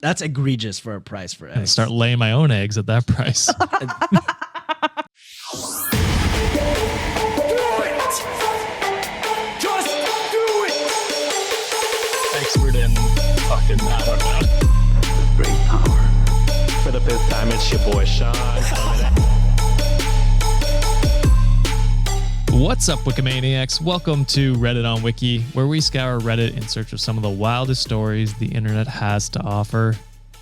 That's egregious for a price for eggs. And start laying my own eggs at that price. Expert in fucking, I don't know. Great power. For the fifth time, it's your boy Sean. What's up, Wikimaniacs? Welcome to Reddit on Wiki, where we scour Reddit in search of some of the wildest stories the internet has to offer.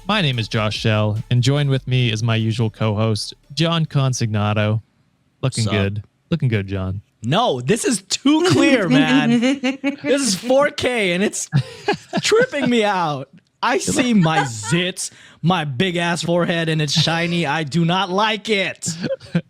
My name is Josh Shell, and joined with me is my usual co-host, John Consignato. Looking good. Looking good, John. No, this is too clear, man. This is 4K, and it's tripping me out. I see my zits, my big-ass forehead, and it's shiny. I do not like it.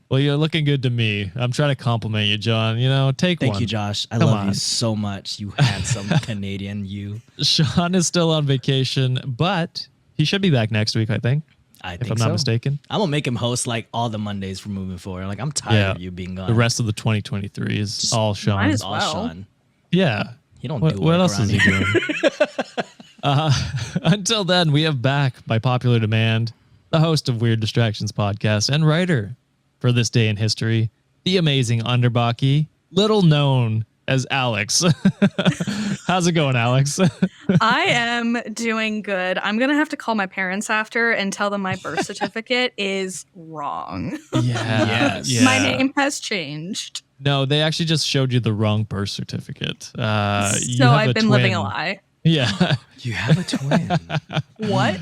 Well, you're looking good to me. I'm trying to compliment you, John. You know, take one. Thank you, Josh. I love you so much, you handsome Canadian, you. Sean is still on vacation, but he should be back next week, I think. If I'm not mistaken. I'm going to make him host like all the Mondays from moving forward. Like, I'm tired of you being gone. The rest of the 2023 is just all Sean. Might as all well. Sean. Yeah. He don't do what else is he here. doing? Until then, we have back, by popular demand, the host of Weird Distractions podcast and writer for This Day in History, the Amazing Underbakke, little known as Alex. How's it going, Alex? I am doing good. I'm going to have to call my parents after and tell them my birth certificate is wrong. Yes. My name has changed. No, they actually just showed you the wrong birth certificate. So I've been living a lie. Yeah. You have a twin. What?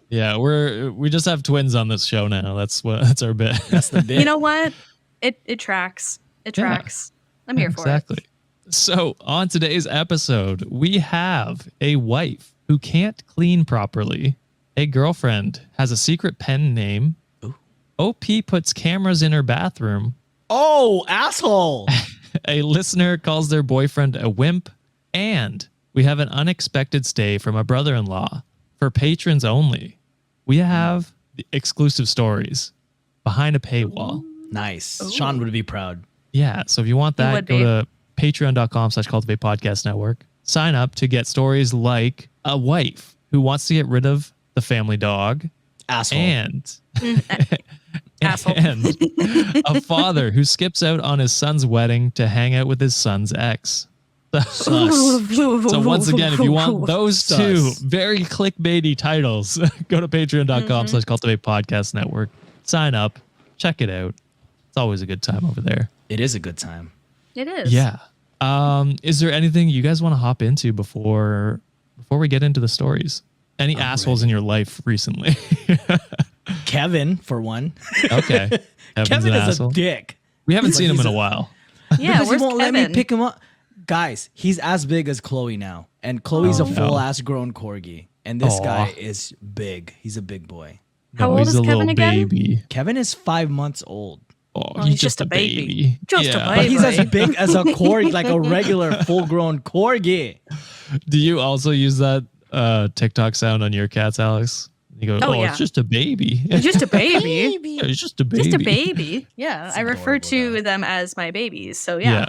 Yeah, we just have twins on this show now. That's our bit. That's the bit. You know what? It tracks. It tracks. I'm here for it. Exactly. So on today's episode, we have a wife who can't clean properly. A girlfriend has a secret pen name. Ooh. OP puts cameras in her bathroom. Oh, asshole. A listener calls their boyfriend a wimp. And we have an unexpected stay from a brother-in-law for patrons only. We have the exclusive stories behind a paywall. Nice. Ooh. Sean would be proud. Yeah, so if you want that, go to patreon.com/Cultivate Podcast Network. Sign up to get stories like a wife who wants to get rid of the family dog. Asshole. And, Asshole. and a father who skips out on his son's wedding to hang out with his son's ex. Sus. So once again, if you want those two Sus. very clickbaity titles, go to patreon.com/Cultivate Podcast Network. Sign up. Check it out. It's always a good time over there. It is a good time. It is. Yeah. Is there anything you guys want to hop into before we get into the stories? Any assholes in your life recently? Kevin, for one. Okay. Kevin is a dick. We haven't seen him in a while. Yeah, Because where's he won't Kevin? let me pick him up. Guys, he's as big as Chloe now. And Chloe's a no. full-ass grown corgi. And this Aw. guy is big. He's a big boy. How old he's is a Kevin little again? baby. Kevin is 5 months old. Oh, he's just a baby. Just a But baby. he's as big as a corgi, like a regular full-grown corgi. Do you also use that TikTok sound on your cats, Alex? You go, Oh, oh, yeah. it's just a baby. He's just a baby. Yeah, it's just a baby. Just a baby. Yeah, It's I refer adorable, to though. them as my babies. So yeah.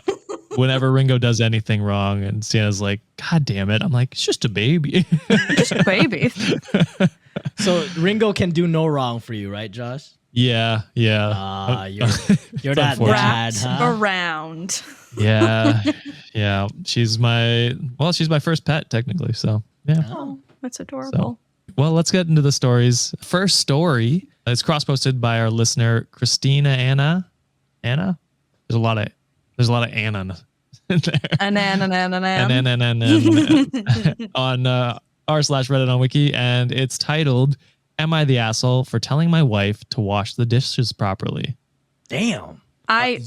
Whenever Ringo does anything wrong and Sienna's like, God damn it. I'm like, it's just a baby. Just a baby. So Ringo can do no wrong for you, right, Josh? Yeah. Oh, You're that unfortunate. dad, Wrapped huh? around. Yeah. She's my first pet technically. So yeah. Oh, that's adorable. Well, let's get into the stories. First story is cross-posted by our listener, Christina Anna. Anna? There's a lot of Anna in there. An. On r/Reddit on Wiki, and it's titled, Am I the Asshole for Telling My Wife to Wash the Dishes Properly? Damn. I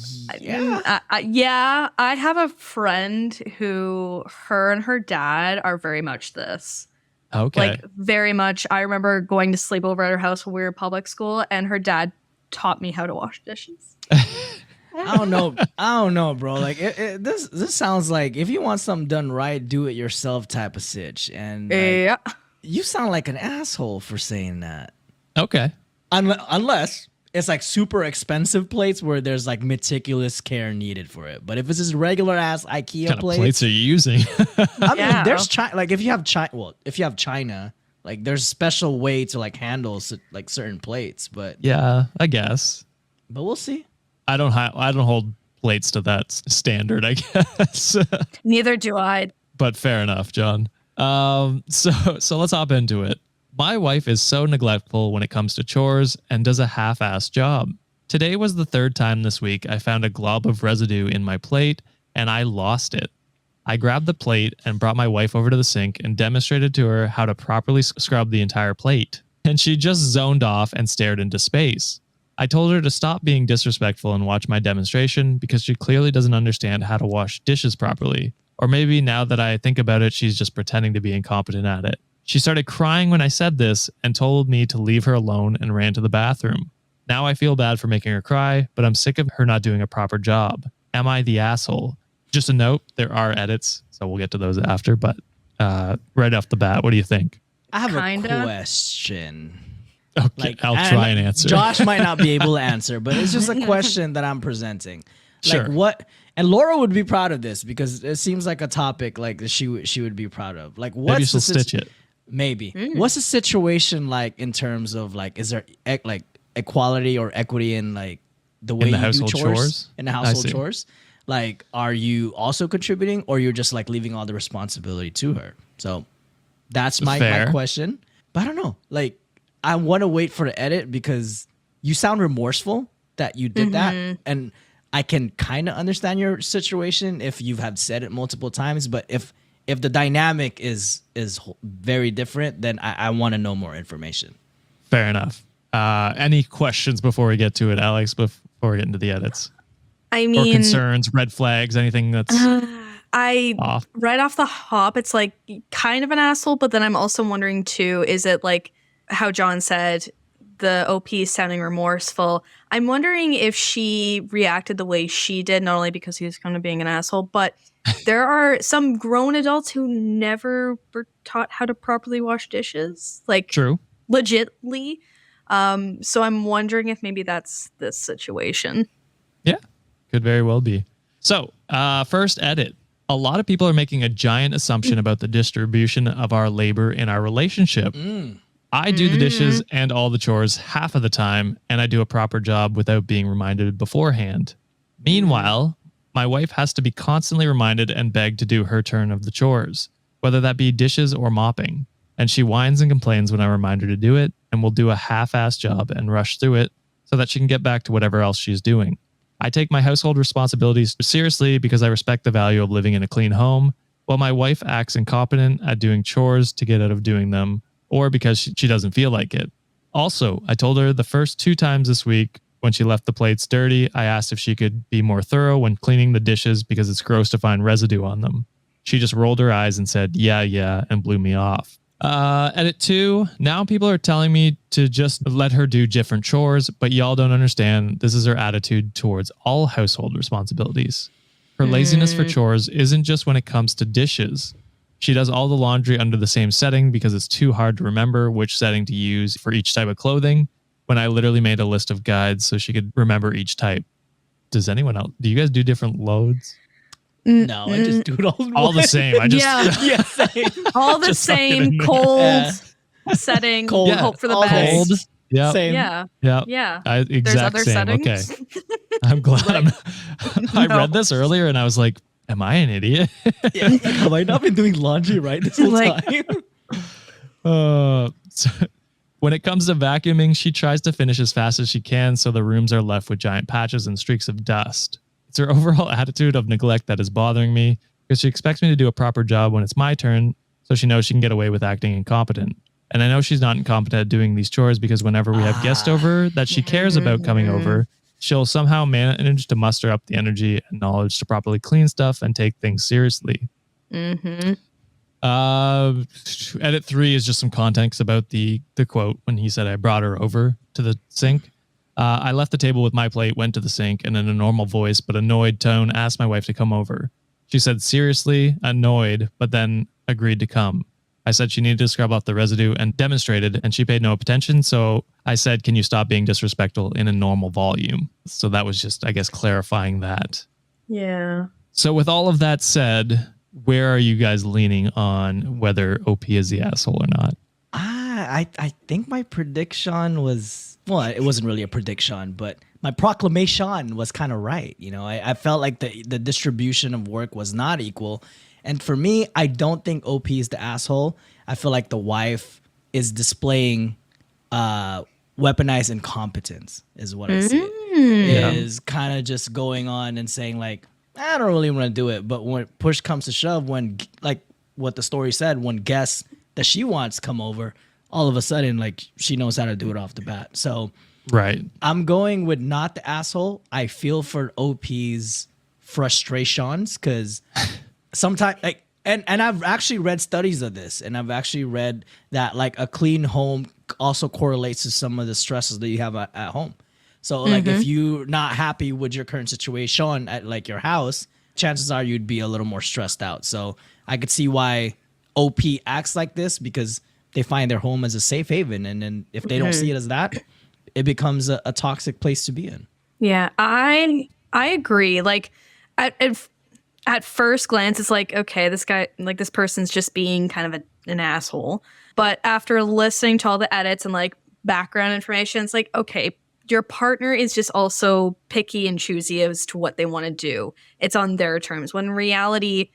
have a friend who her and her dad are very much this. Okay. Like very much. I remember going to sleep over at her house when we were in public school, and her dad taught me how to wash dishes. I don't know, bro. Like this sounds like if you want something done right, do it yourself type of sitch. And like, Yeah. you sound like an asshole for saying that. Okay. Unless it's like super expensive plates where there's like meticulous care needed for it. But if it's just regular ass IKEA What kind of plates are you using? I mean, Yeah. there's China. Like if you have China, Like there's a special way to like handle like certain plates, but Yeah, I guess. we'll see. I don't hold plates to that standard, I guess. Neither do I. But fair enough, John. So let's hop into it. My wife is so neglectful when it comes to chores and does a half-assed job. Today was the third time this week I found a glob of residue in my plate and I lost it. I grabbed the plate and brought my wife over to the sink and demonstrated to her how to properly scrub the entire plate. And she just zoned off and stared into space. I told her to stop being disrespectful and watch my demonstration because she clearly doesn't understand how to wash dishes properly. Or maybe now that I think about it, she's just pretending to be incompetent at it. She started crying when I said this and told me to leave her alone and ran to the bathroom. Now I feel bad for making her cry, but I'm sick of her not doing a proper job. Am I the asshole? Just a note, there are edits, so we'll get to those after, but right off the bat, what do you think? I have Kinda. a question. Okay, I'll try and answer. Josh might not be able to answer, but it's just a question that I'm presenting. Like Sure. what? And Laura would be proud of this because it seems like a topic like that she would be proud of. Like what's Maybe she'll stitch it. Maybe. What's the situation like in terms of like is there like equality or equity in like the way the you household do chores chores? in the I household see. chores? Like are you also contributing or you're just like leaving all the responsibility to her? So that's my Fair. question. But I don't know. Like I want to wait for the edit because you sound remorseful that you did that and I can kind of understand your situation if you have said it multiple times, but if the dynamic is very different, then I want to know more information. Fair enough. Any questions before we get to it, Alex, before we get into the edits? I Or mean, concerns, red flags, anything that's off? right off the hop, it's like kind of an asshole, but then I'm also wondering too, is it like how John said, the OP is sounding remorseful? I'm wondering if she reacted the way she did, not only because he was kind of being an asshole, but there are some grown adults who never were taught how to properly wash dishes, like True. legitly. So I'm wondering if maybe that's this situation. Yeah, could very well be. So, first edit. A lot of people are making a giant assumption about the distribution of our labor in our relationship. I do the dishes and all the chores half of the time, and I do a proper job without being reminded beforehand. Meanwhile, my wife has to be constantly reminded and begged to do her turn of the chores, whether that be dishes or mopping. And she whines and complains when I remind her to do it, and will do a half-assed job and rush through it so that she can get back to whatever else she's doing. I take my household responsibilities seriously because I respect the value of living in a clean home, while my wife acts incompetent at doing chores to get out of doing them, or because she doesn't feel like it. Also, I told her the first 2 times this week when she left the plates dirty, I asked if she could be more thorough when cleaning the dishes because it's gross to find residue on them. She just rolled her eyes and said, yeah, and blew me off. Edit 2. Now people are telling me to just let her do different chores, but y'all don't understand. This is her attitude towards all household responsibilities. Her laziness for chores isn't just when it comes to dishes. She does all the laundry under the same setting because it's too hard to remember which setting to use for each type of clothing, when I literally made a list of guides so she could remember each type. Does anyone else? Do you guys do different loads? No, I just do it All the same. I just Yeah. same. All the Just suck it same in. cold Yeah. setting. Cold. Yeah. Hope for the All best. cold. Yeah. Same. Yeah. Yeah. Yeah. Exact There's other same. settings. Okay. I'm glad. I No. read this earlier and I was like, am I an idiot? Yeah. Have I not been doing laundry right this whole Like- time? So when it comes to vacuuming, she tries to finish as fast as she can so the rooms are left with giant patches and streaks of dust. It's her overall attitude of neglect that is bothering me because she expects me to do a proper job when it's my turn, so she knows she can get away with acting incompetent. And I know she's not incompetent at doing these chores because whenever we have guests over that she cares about coming over, she'll somehow manage to muster up the energy and knowledge to properly clean stuff and take things seriously. Edit 3 is just some context about the quote when he said I brought her over to the sink. I left the table with my plate, went to the sink, and in a normal voice but annoyed tone asked my wife to come over. She said seriously, annoyed, but then agreed to come. I said she needed to scrub off the residue and demonstrated, and she paid no attention. So I said, can you stop being disrespectful in a normal volume? So that was just, I guess, clarifying that. Yeah. So with all of that said, where are you guys leaning on whether OP is the asshole or not? I think my prediction was, well, it wasn't really a prediction, but my proclamation was kind of right. You know, I felt like the distribution of work was not equal. And for me, I don't think OP is the asshole. I feel like the wife is displaying weaponized incompetence is what I see. Is kind of just going on and saying like, I don't really want to do it. But when push comes to shove, when like what the story said, when guests that she wants come over, all of a sudden like she knows how to do it off the bat. So Right. I'm going with not the asshole. I feel for OP's frustrations because sometimes like and I've actually read studies of this, and I've actually read that like a clean home also correlates to some of the stresses that you have at home. So like if you're not happy with your current situation at like your house, chances are you'd be a little more stressed out. So I could see why OP acts like this, because they find their home as a safe haven, and then if they don't see it as that, it becomes a toxic place to be in. Yeah, I agree. Like at first glance, it's like, okay, this guy, like this person's just being kind of an asshole. But after listening to all the edits and like background information, it's like, okay, your partner is just also picky and choosy as to what they want to do. It's on their terms. When in reality,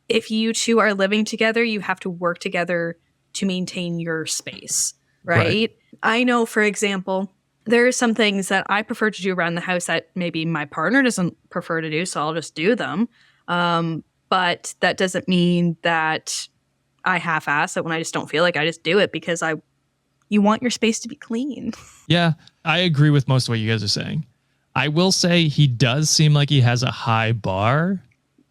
if you two are living together, you have to work together to maintain your space, right? I know, for example, there are some things that I prefer to do around the house that maybe my partner doesn't prefer to do, so I'll just do them. But that doesn't mean that I half-ass it when I just don't feel like I just do it, because you want your space to be clean. Yeah, I agree with most of what you guys are saying. I will say he does seem like he has a high bar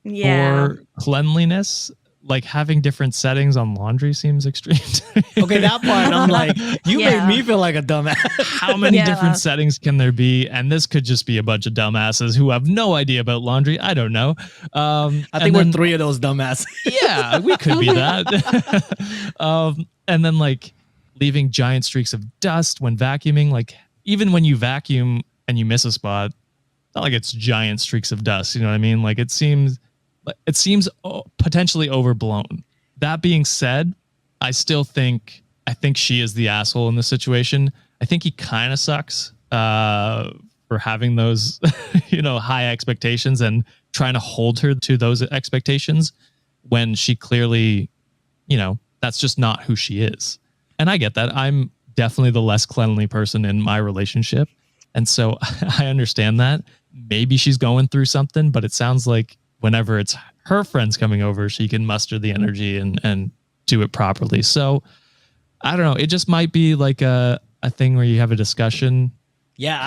for cleanliness. Like having different settings on laundry seems extreme to me. Okay, that part, I'm like, you made me feel like a dumbass. How many different settings can there be? And this could just be a bunch of dumbasses who have no idea about laundry. I don't know. I think we're three of those dumbasses. Yeah, we could be that. And then like leaving giant streaks of dust when vacuuming. Like even when you vacuum and you miss a spot, not like it's giant streaks of dust. You know what I mean? Like it seems potentially overblown. That being said, I think she is the asshole in this situation. I think he kind of sucks for having those, high expectations and trying to hold her to those expectations when she clearly, that's just not who she is. And I get that. I'm definitely the less cleanly person in my relationship. And so I understand that. Maybe she's going through something, but it sounds like whenever it's her friends coming over, she can muster the energy and do it properly. So I don't know. It just might be like a thing where you have a discussion. Yeah,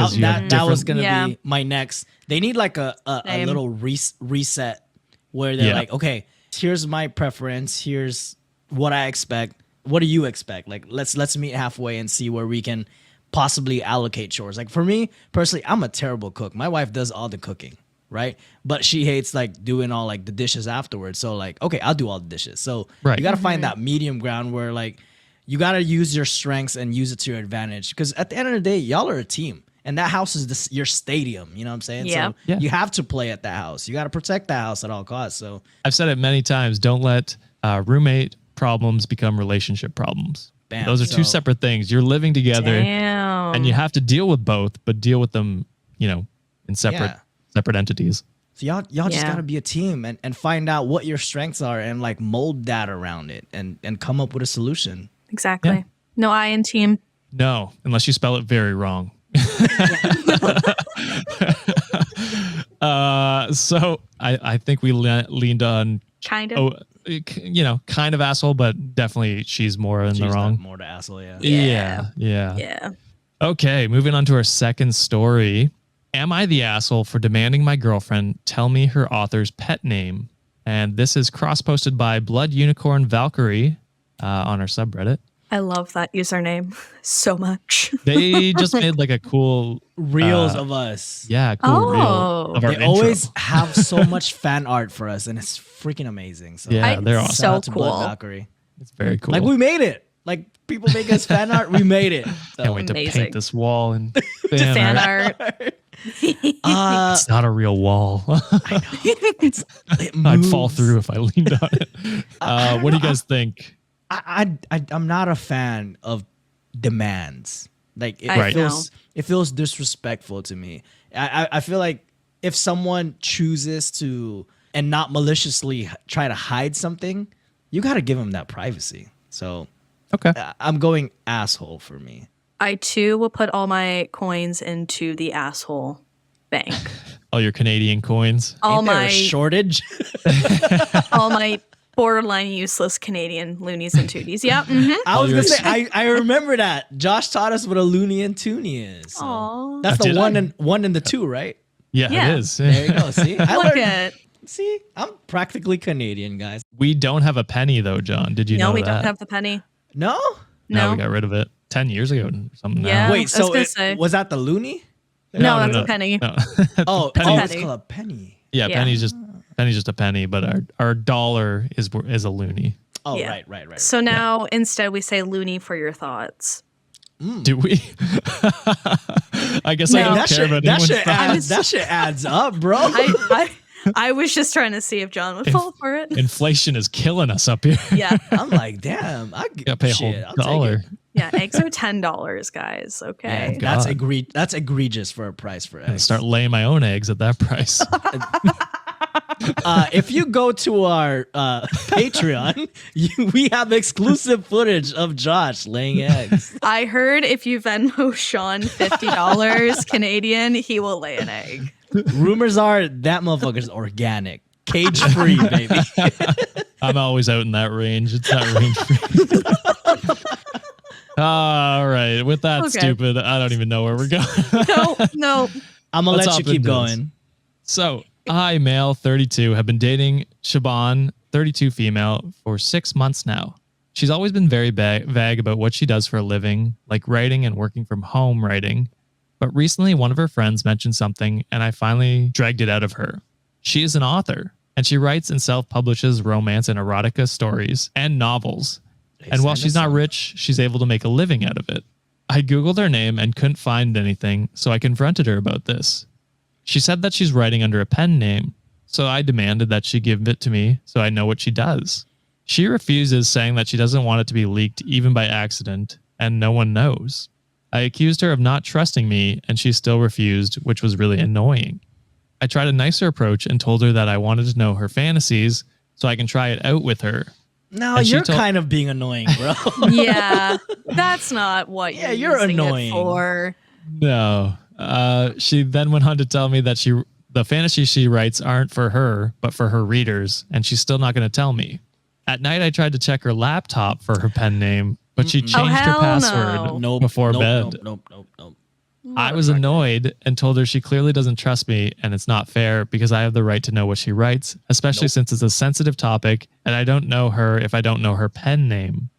that was going to be my next. They need like a little reset where they're like, okay, here's my preference. Here's what I expect. What do you expect? Like, let's meet halfway and see where we can possibly allocate chores. Like for me personally, I'm a terrible cook. My wife does all the cooking. Right. But she hates like doing all like the dishes afterwards. So like, okay, I'll do all the dishes. So you got to find that medium ground where like you got to use your strengths and use it to your advantage. Because at the end of the day, y'all are a team, and that house is your stadium. You know what I'm saying? Yeah. So you have to play at that house. You got to protect that house at all costs. So I've said it many times. Don't let roommate problems become relationship problems. Bam. Those are two separate things. You're living together and you have to deal with both, but deal with them, in separate entities. So y'all just gotta be a team and find out what your strengths are and like mold that around it and come up with a solution. Exactly. Yeah. No I in team. No, unless you spell it very wrong. So I think we leaned on kind of. Kind of asshole, but definitely she's more in the wrong. More the asshole, Yeah. Okay, moving on to our second story. Am I the asshole for demanding my girlfriend tell me her author's pet name? And this is cross-posted by Blood Unicorn Valkyrie on our subreddit. I love that username so much. They just made like a cool reels of us. Yeah, cool reel of our They always have so much fan art for us, and it's freaking amazing. So yeah, they're awesome. So to cool. Blood Valkyrie. It's very cool. Like we made it. Like people make us fan art, we made it. So. Can't wait to paint this wall and fan art. It's not a real wall. I know. I'd fall through if I leaned on it. What do you guys think? I'm not a fan of demands. Like Right. it feels disrespectful to me. I feel like if someone chooses to and not maliciously try to hide something, you got to give them that privacy. So Okay. I'm going asshole for me. I too will put all my coins into the asshole bank. All your Canadian coins. all Ain't there my a shortage? all my borderline useless Canadian loonies and tooties. Yeah. Mm-hmm. I was your- gonna say I remember that. Josh taught us what a loony and toonie is. So Aw. that's the Did I? one and the two, right? Yeah, Yeah. it is. There you go. See, I Look learned- at See, I'm practically Canadian, guys. We don't have a penny though, John. Did you know we that? don't have the penny. No. No, No. we got rid of it 10 years ago or something. Yeah. Now. Wait, I was so gonna say. was that the loony? No, that's a penny. No. Oh, Penny. it's called a penny. Yeah, Yeah. penny's just a penny, but our dollar is a loony. Oh, Yeah. right. So now instead we say loony for your thoughts. Do we? I guess No. I don't that care shit, about that anyone's shit thoughts. adds, that shit adds up, bro. I was just trying to see if John would fall for it. Inflation is killing us up here. Yeah. I'm like, damn, I Gotta pay a shit, whole I'll take dollar. it. Yeah. Eggs are $10, guys. Okay. Yeah, that's God. That's egregious for a price for I'm gonna eggs. start laying my own eggs at that price. If you go to our Patreon, we have exclusive footage of Josh laying eggs. I heard if you Venmo Sean $50 Canadian, he will lay an egg. Rumors are that motherfucker's organic, cage free, baby. I'm always out in that range. It's not range free. All right. With that Okay. stupid, I don't even know where we're going. No. I'm gonna Let's let you hop keep into this. going. So, I, male, 32, have been dating Shaban, 32, female, for 6 months now. She's always been very vague about what she does for a living, like writing and working from home writing. But recently, one of her friends mentioned something, and I finally dragged it out of her. She is an author, and she writes and self-publishes romance and erotica stories and novels. And while she's not rich, she's able to make a living out of it. I Googled her name and couldn't find anything, so I confronted her about this. She said that she's writing under a pen name, so I demanded that she give it to me so I know what she does. She refuses, saying that she doesn't want it to be leaked even by accident, and no one knows. I accused her of not trusting me, and she still refused, which was really annoying. I tried a nicer approach and told her that I wanted to know her fantasies so I can try it out with her. No, And she you're told- kind of being annoying, bro. Yeah. That's not what Yeah, you're you're using annoying. it for. No. She then went on to tell me that the fantasy she writes aren't for her, but for her readers, and she's still not going to tell me. At night, I tried to check her laptop for her pen name, but she changed her hell password no. before bed. Nope. I was annoyed and told her she clearly doesn't trust me, and it's not fair because I have the right to know what she writes, especially since it's a sensitive topic, and I don't know her if I don't know her pen name.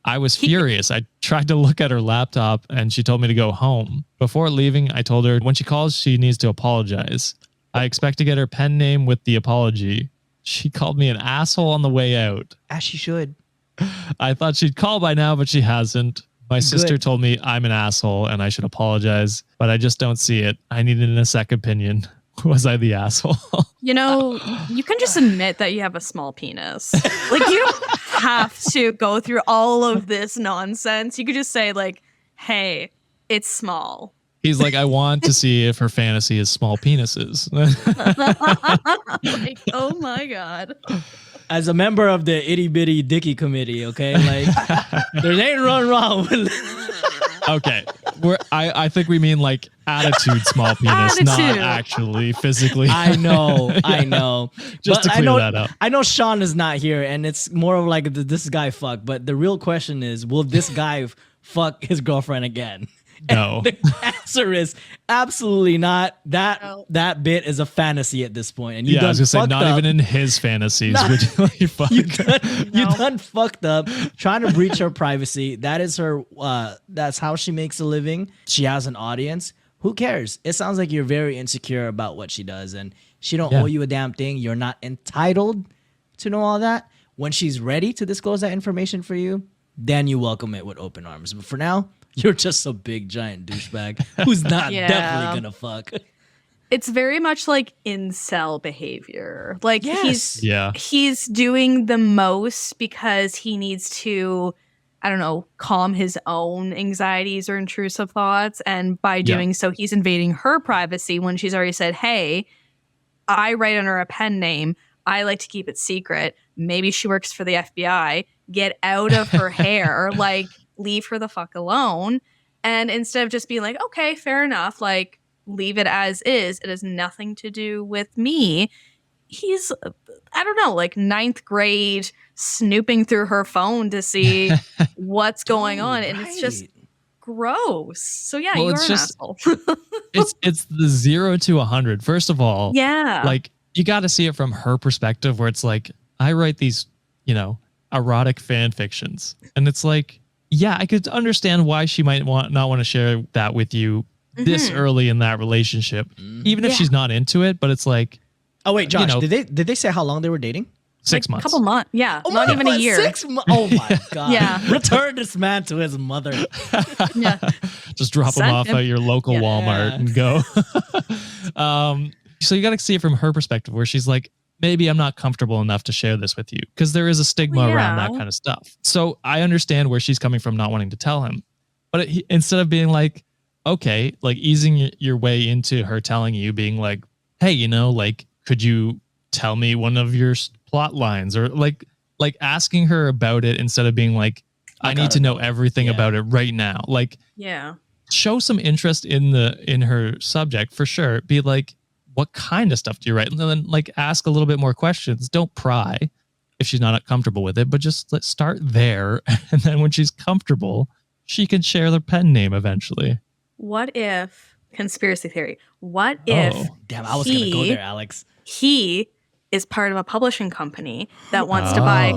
I was furious. I tried to look at her laptop, and she told me to go home. Before leaving, I told her when she calls, she needs to apologize. I expect to get her pen name with the apology. She called me an asshole on the way out. As she should. I thought she'd call by now, but she hasn't. My sister Good. told me I'm an asshole and I should apologize, but I just don't see it. I needed a second opinion. Was I the asshole? You know, you can just admit that you have a small penis. Like, you don't have to go through all of this nonsense. You could just say, like, hey, it's small. He's like, I want to see if her fantasy is small penises. Like, oh my God. As a member of the itty bitty dicky committee, okay, like there ain't run wrong with Okay. I think we mean like attitude small penis, not Attitude. actually physically. I know. Just to But clear that up. I know Sean is not here, and it's more of like this guy fuck. But the real question is, will this guy fuck his girlfriend again? No. The answer is absolutely not. No. That bit is a fantasy at this point, and you Yeah, I done was gonna say fucked not up. even in his fantasies. Nah. Would you like fuck? You done fucked up trying to breach her privacy. That is her. That's how she makes a living. She has an audience. Who cares? It sounds like you're very insecure about what she does, and she don't Yeah. owe you a damn thing. You're not entitled to know all that. When she's ready to disclose that information for you, then you welcome it with open arms. But for now, you're just a big giant douchebag who's not Yeah. definitely gonna fuck. It's very much like incel behavior. Like, Yes. Yeah. he's doing the most because he needs to, I don't know, calm his own anxieties or intrusive thoughts. And by doing so, he's invading her privacy when she's already said, hey, I write under a pen name. I like to keep it secret. Maybe she works for the FBI. Get out of her hair. Like, leave her the fuck alone. And instead of just being like, okay, fair enough, like, leave it as is. It has nothing to do with me. He's, I don't know, like ninth grade, snooping through her phone to see what's going on. And it's just gross. So yeah, well, you're it's an just, asshole. it's the 0 to 100. First of all, Yeah. like you got to see it from her perspective, where it's like, I write these, you know, erotic fan fictions, and it's like, yeah, I could understand why she might not want to share that with you this early in that relationship, even if she's not into it. But it's like, oh wait, Josh, you know, did they say how long they were dating? 6 Like, months. A couple months. Yeah. Oh Not my even a God, year. 6 months. Oh my God. Yeah. Return this man to his mother. Yeah. Just drop them Send off him. at your local Yeah. Walmart and go. So you got to see it from her perspective, where she's like, maybe I'm not comfortable enough to share this with you, because there is a stigma around that kind of stuff. So I understand where she's coming from, not wanting to tell him. But instead of being like, okay, like easing your way into her telling you, being like, hey, you know, like, could you tell me one of your plot lines, or like asking her about it instead of being like, I need to know everything about it right now. Like, Yeah. show some interest in her subject for sure. Be like, what kind of stuff do you write? And then like ask a little bit more questions. Don't pry if she's not comfortable with it, but just let's start there. And then when she's comfortable, she can share their pen name eventually. What if, conspiracy theory, what if Damn, I was gonna go there, Alex. he is part of a publishing company that wants to buy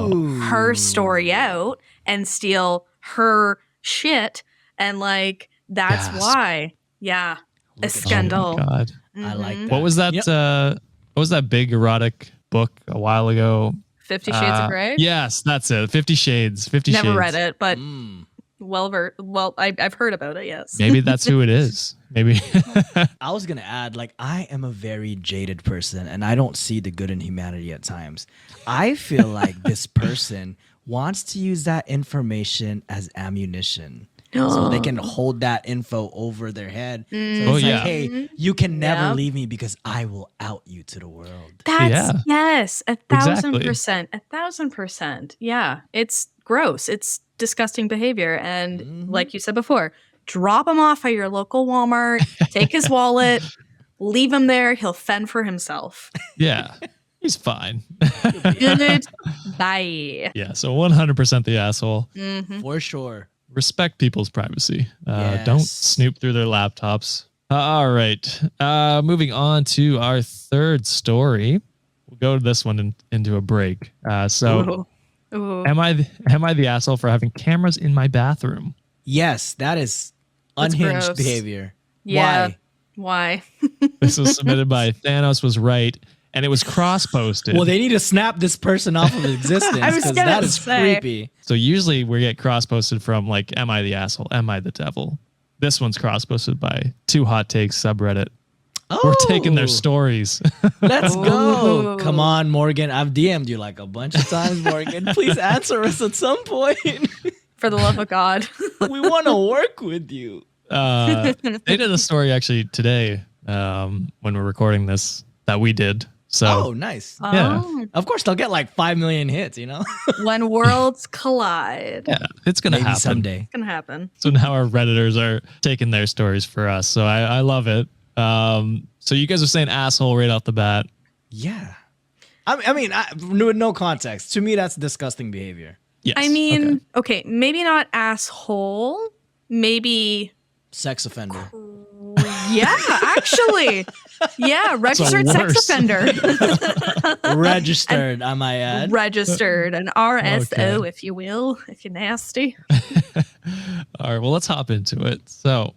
her story out and steal her shit, and like that's Gasp. why. Yeah. A at scandal. Oh my God. I like that. What was that? What was that big erotic book a while ago? 50 Shades of Grey? Yes, that's it. 50 Shades. 50 Shades. Never read it, but I've heard about it, yes. Maybe that's who it is. Maybe. I was gonna add, like, I am a very jaded person, and I don't see the good in humanity at times. I feel like this person wants to use that information as ammunition, so they can hold that info over their head. So it's like, hey, you can never leave me because I will out you to the world. That's yes, 1,000%. Exactly. 1,000%. Yeah, it's gross. It's disgusting behavior, and like you said before, drop him off at your local Walmart. Take his wallet, leave him there. He'll fend for himself. Yeah, he's fine. Good. Bye. Yeah, so 100% the asshole. For sure. Respect people's privacy. Yes. Don't snoop through their laptops. All right. Moving on to our third story. We'll go to this one into a break. Ooh. Am I the asshole for having cameras in my bathroom? Yes, that is That's unhinged gross. behavior. Yeah. Why? Why? This was submitted by Thanos Was Right, and it was cross-posted. Well, they need to snap this person off of existence, I was because gonna that is say. creepy. So usually we get cross-posted from like, am I the asshole? Am I the devil? This one's cross-posted by Two Hot Takes subreddit. Oh, We're taking their stories. Let's go. Ooh. Come on, Morgan. I've DM'd you like a bunch of times, Morgan. Please answer us at some point. For the love of God. We want to work with you. They did a story actually today when we're recording this that we did. So Oh, nice. Yeah. Oh, Of course, they'll get like 5 million hits, you know? when worlds collide. yeah, it's going to Maybe happen. someday. It's gonna happen. So now our Redditors are taking their stories for us. So I love it. So you guys are saying asshole right off the bat. Yeah. I mean, with no context. To me, that's disgusting behavior. Yes. I mean, okay, maybe not asshole. Maybe Sex offender. yeah, actually. Yeah, registered sex worse. offender. Registered, I might add. Registered, an RSO, Okay. if you will, if you're nasty. All right, well, let's hop into it. So,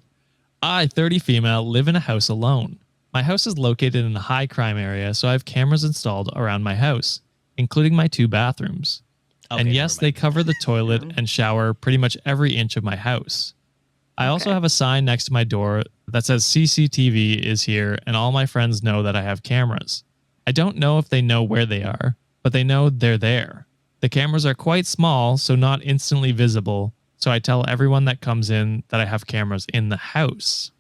I, 30 female, live in a house alone. My house is located in a high crime area, so I have cameras installed around my house, including my 2 bathrooms. Okay, And yes, never they cover the toilet and shower pretty much every inch of my house. I also Okay. have a sign next to my door that says CCTV is here, and all my friends know that I have cameras. I don't know if they know where they are, but they know they're there. The cameras are quite small, so not instantly visible, So I tell everyone that comes in that I have cameras in the house.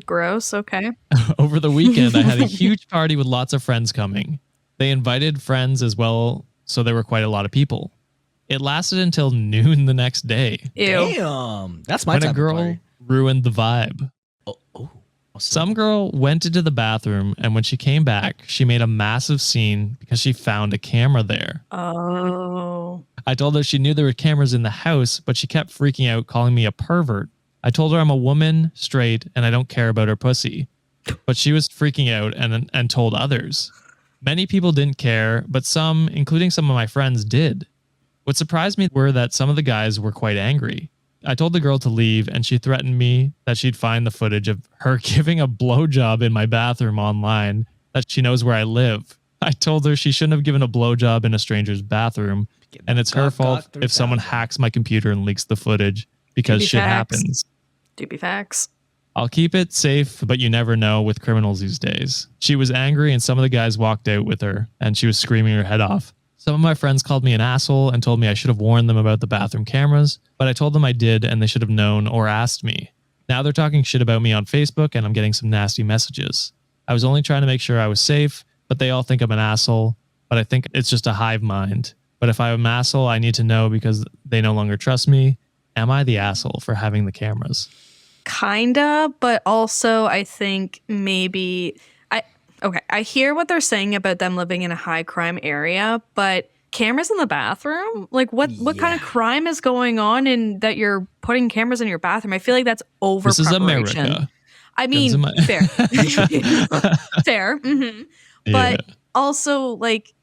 Gross. Okay. Over the weekend, I had a huge party with lots of friends coming. They invited friends as well, so there were quite a lot of people. It lasted until noon the next day. Ew. Damn, that's my When type a of girl party. ruined the vibe. Oh. Some girl went into the bathroom, and when she came back, she made a massive scene because she found a camera there. Oh. I told her she knew there were cameras in the house, but she kept freaking out, calling me a pervert. I told her I'm a woman, straight, and I don't care about her pussy. But she was freaking out and told others. Many people didn't care, but some, including some of my friends, did. What surprised me were that some of the guys were quite angry. I told the girl to leave, and she threatened me that she'd find the footage of her giving a blowjob in my bathroom online, that she knows where I live. I told her she shouldn't have given a blowjob in a stranger's bathroom, and it's her fault if someone hacks my computer and leaks the footage, because shit happens. Doobie facts. I'll keep it safe, but you never know with criminals these days. She was angry, and some of the guys walked out with her, and she was screaming her head off. Some of my friends called me an asshole and told me I should have warned them about the bathroom cameras, but I told them I did, and they should have known or asked me. Now they're talking shit about me on Facebook, and I'm getting some nasty messages. I was only trying to make sure I was safe, but they all think I'm an asshole, but I think it's just a hive mind. But if I'm an asshole, I need to know because they no longer trust me. Am I the asshole for having the cameras? Kinda, but also I think maybe I hear what they're saying about them living in a high crime area, but cameras in the bathroom? Like what kind of crime is going on in that you're putting cameras in your bathroom? I feel like that's over This is preparation. America. I mean, fair. Fair. Mm-hmm. Yeah. But also like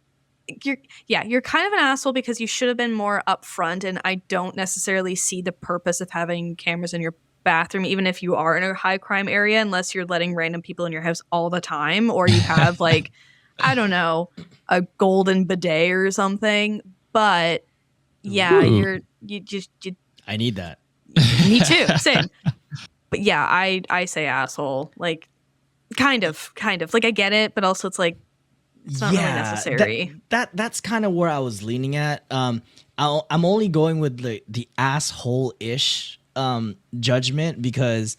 you're kind of an asshole because you should have been more upfront, and I don't necessarily see the purpose of having cameras in your bathroom, even if you are in a high crime area, unless you're letting random people in your house all the time, or you have like, I don't know, a golden bidet or something. But yeah, Ooh. you I need that. me too, same. But yeah, I say asshole, like kind of like I get it, but also it's like it's not really necessary. That's kind of where I was leaning at. I'm only going with the asshole-ish judgment because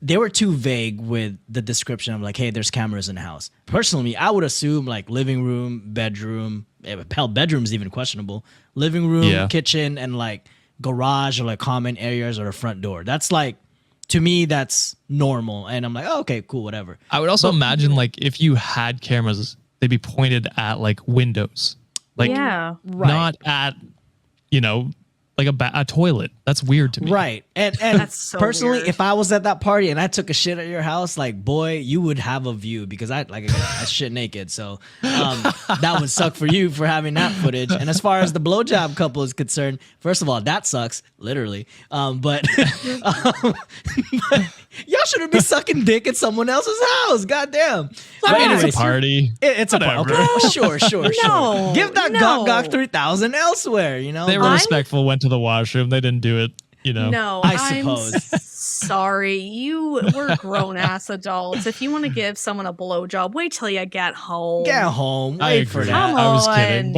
they were too vague with the description of like, hey, there's cameras in the house. Personally, I would assume like living room, bedroom, hell, bedroom's even questionable. Living room, kitchen, and like garage or like common areas or the front door. That's like, to me, that's normal. And I'm like, oh, okay, cool, whatever. I would also imagine like if you had cameras, they'd be pointed at like windows, like not at, like a toilet. That's weird to me. Right. And That's so personally, weird. if I was at that party and I took a shit at your house, like, boy, you would have a view because I shit naked. So that would suck for you for having that footage. And as far as the blowjob couple is concerned, first of all, that sucks, literally. But y'all shouldn't be sucking dick at someone else's house. Goddamn. But It's anyways, a party. it's a party. Whatever. Okay. Sure. No, Give that no. Gok 3000 elsewhere, They were respectful, went to the washroom. They didn't do it, No, I I'm suppose. sorry. We're grown ass adults. If you want to give someone a blowjob, wait till you get home. Get home. I Wait for agree. that. I was kidding.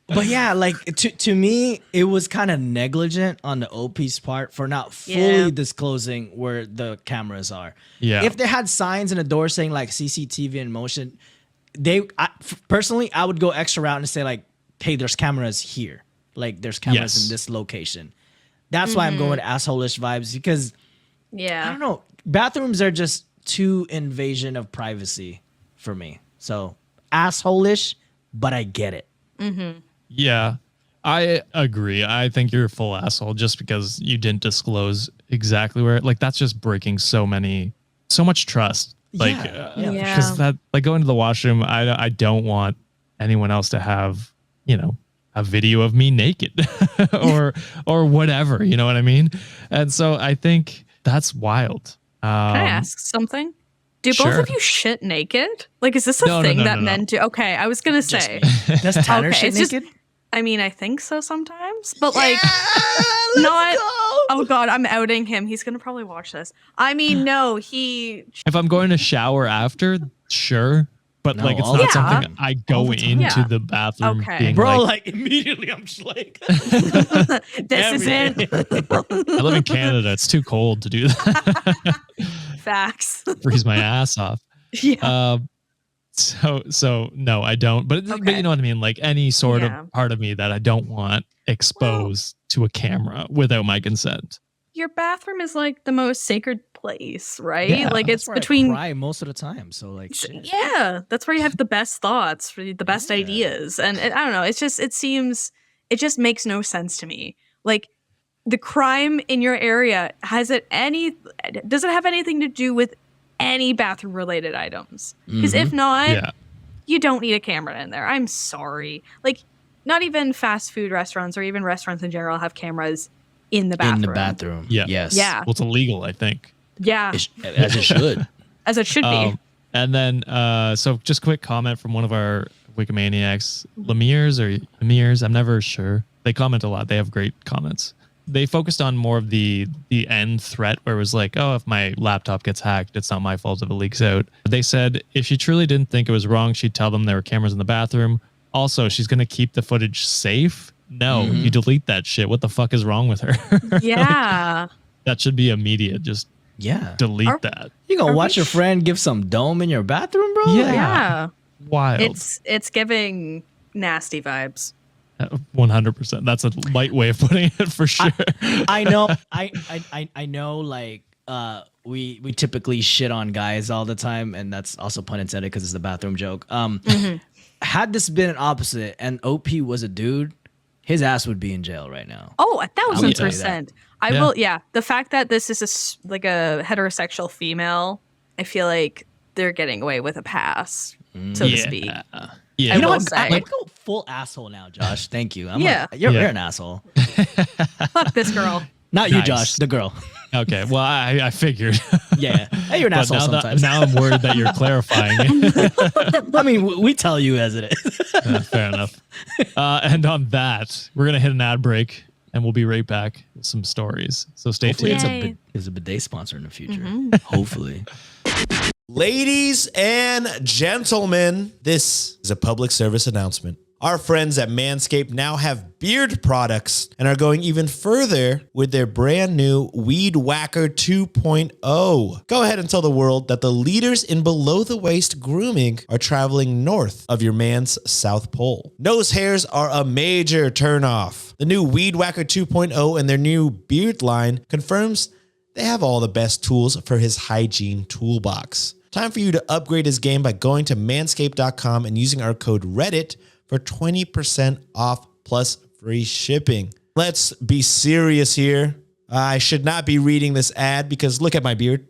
But yeah, like to me, it was kind of negligent on the OP's part for not fully disclosing where the cameras are. Yeah. If they had signs in the door saying like CCTV in motion, personally, I would go extra route and say like, hey, there's cameras here. Like there's cameras in this location. That's why I'm going asshole-ish vibes because I don't know. Bathrooms are just too invasion of privacy for me. So asshole-ish, but I get it. Mm-hmm. Yeah, I agree. I think you're a full asshole just because you didn't disclose exactly where. Like that's just breaking so much trust. Like because that like going to the washroom, I don't want anyone else to have a video of me naked or whatever. You know what I mean? And so I think that's wild. Can I ask something? Do both Sure. of you shit naked? Like, is this a thing that men do? Okay, I was gonna say. Does Tanner shit it's just- naked? I mean, I think so sometimes, but like, not. Oh God, I'm outing him. He's gonna probably watch this. I mean, no, he. If I'm going to shower after, sure. but No, like it's all not the time. something I go All the time. into Yeah. the bathroom Okay. being Bro, like, like immediately I'm just like, This is it. I live in Canada. It's too cold to do that. Facts. Freeze my ass off. Yeah. So no, I don't. But Okay. you know what I mean? Like any sort Yeah. of part of me that I don't want exposed to a camera without my consent. Your bathroom is like the most sacred place, right? Yeah, like that's it's where I between cry most of the time. So like, shit. yeah, that's where you have the best thoughts, the best Yeah. ideas. And I don't know, it just makes no sense to me. Like the crime in your area, does it have anything to do with any bathroom related items? Because if not, Yeah. you don't need a camera in there. I'm sorry. Like not even fast food restaurants or even restaurants in general have cameras in the bathroom. In the bathroom. Yeah. Yes. Yeah. Well, it's illegal, I think. Yeah. As it should. As it should be. And then, so just quick comment from one of our Wikimaniacs, Lemire's, I'm never sure. They comment a lot. They have great comments. They focused on more of the end threat where it was like, oh, if my laptop gets hacked, it's not my fault if it leaks out. They said if she truly didn't think it was wrong, she'd tell them there were cameras in the bathroom. Also, she's going to keep the footage safe. No, you delete that shit. What the fuck is wrong with her? Yeah. That should be immediate. Just Yeah. delete that. You gonna Are watch we your friend give some dome in your bathroom, bro? Yeah. Like, Yeah. Wild. It's giving nasty vibes. 100%. That's a light way of putting it for sure. I know. I know. Like, we typically shit on guys all the time, and that's also pun intended because it's the bathroom joke. Had this been an opposite, and OP was a dude, his ass would be in jail right now. Oh, 1,000%. I Yeah. will. Yeah. The fact that this is like a heterosexual female, I feel like they're getting away with a pass, so to speak. Yeah. I You know will what? say. I'm gonna go full asshole now, Josh. Thank you. Yeah. You're Yeah. an asshole. Fuck this girl. Not you, Nice. Josh. The girl. Okay. Well, I figured. Yeah. Hey, you're an But asshole sometimes. now I'm worried that you're clarifying it. I mean, we tell you as it is. Fair enough. And on that, we're going to hit an ad break and we'll be right back with some stories. So stay Hopefully tuned. it's a bidet sponsor in the future. Hopefully. Ladies and gentlemen, this is a public service announcement. Our friends at Manscaped now have beard products and are going even further with their brand new Weed Whacker 2.0. Go ahead and tell the world that the leaders in below the waist grooming are traveling north of your man's South Pole. Nose hairs are a major turnoff. The new Weed Whacker 2.0 and their new beard line confirms they have all the best tools for his hygiene toolbox. Time for you to upgrade his game by going to manscaped.com and using our code Reddit for 20% off plus free shipping. Let's be serious here. I should not be reading this ad because look at my beard.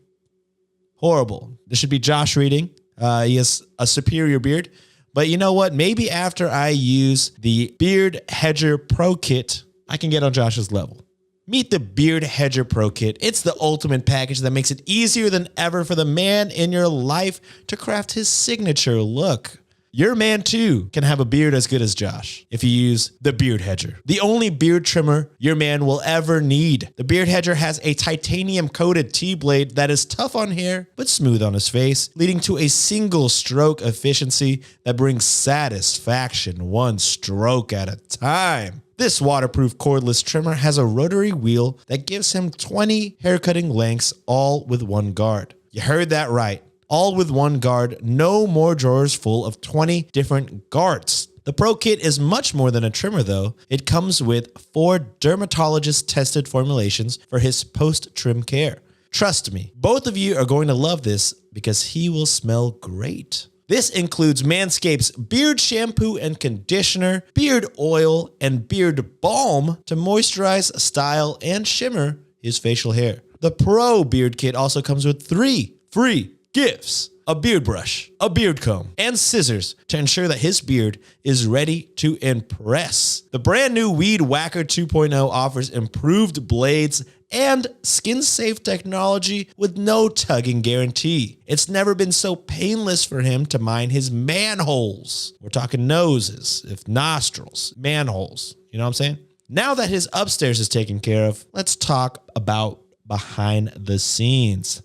Horrible. This should be Josh reading. He has a superior beard. But you know what? Maybe after I use the Beard Hedger Pro Kit, I can get on Josh's level. Meet the Beard Hedger Pro Kit. It's the ultimate package that makes it easier than ever for the man in your life to craft his signature look. Your man, too, can have a beard as good as Josh if you use the Beard Hedger, the only beard trimmer your man will ever need. The Beard Hedger has a titanium-coated T-blade that is tough on hair but smooth on his face, leading to a single stroke efficiency that brings satisfaction one stroke at a time. This waterproof cordless trimmer has a rotary wheel that gives him 20 haircutting lengths, all with one guard. You heard that right. All with one guard, no more drawers full of 20 different guards. The Pro Kit is much more than a trimmer though. It comes with 4 dermatologist-tested formulations for his post-trim care. Trust me, both of you are going to love this because he will smell great. This includes Manscaped's beard shampoo and conditioner, beard oil, and beard balm to moisturize, style, and shimmer his facial hair. The Pro Beard Kit also comes with 3 free gifts: a beard brush, a beard comb, and scissors to ensure that his beard is ready to impress. The brand new Weed Whacker 2.0 offers improved blades and skin-safe technology with no tugging guarantee. It's never been so painless for him to mine his manholes. We're talking noses, if nostrils, manholes. You know what I'm saying? Now that his upstairs is taken care of, let's talk about behind the scenes.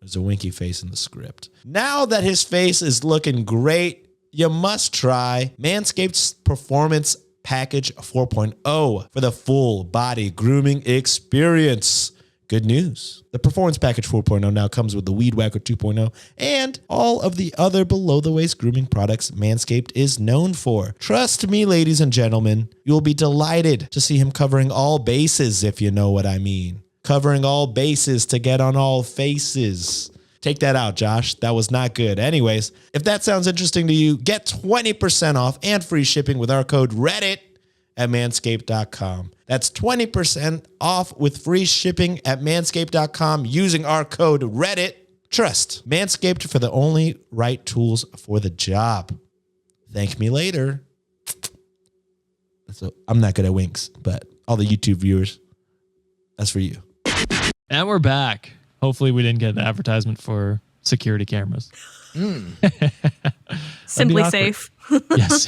There's a winky face in the script. Now that his face is looking great, you must try Manscaped's Performance Package 4.0 for the full body grooming experience. Good news. The Performance Package 4.0 now comes with the Weed Whacker 2.0 and all of the other below-the-waist grooming products Manscaped is known for. Trust me, ladies and gentlemen, you'll be delighted to see him covering all bases, if you know what I mean. Covering all bases to get on all faces. Take that out, Josh. That was not good. Anyways, if that sounds interesting to you, get 20% off and free shipping with our code REDDIT at manscaped.com. That's 20% off with free shipping at manscaped.com using our code REDDIT. Trust Manscaped for the only right tools for the job. Thank me later. So I'm not good at winks, but all the YouTube viewers, that's for you. And we're back. Hopefully we didn't get an advertisement for security cameras. Simply safe. Yes.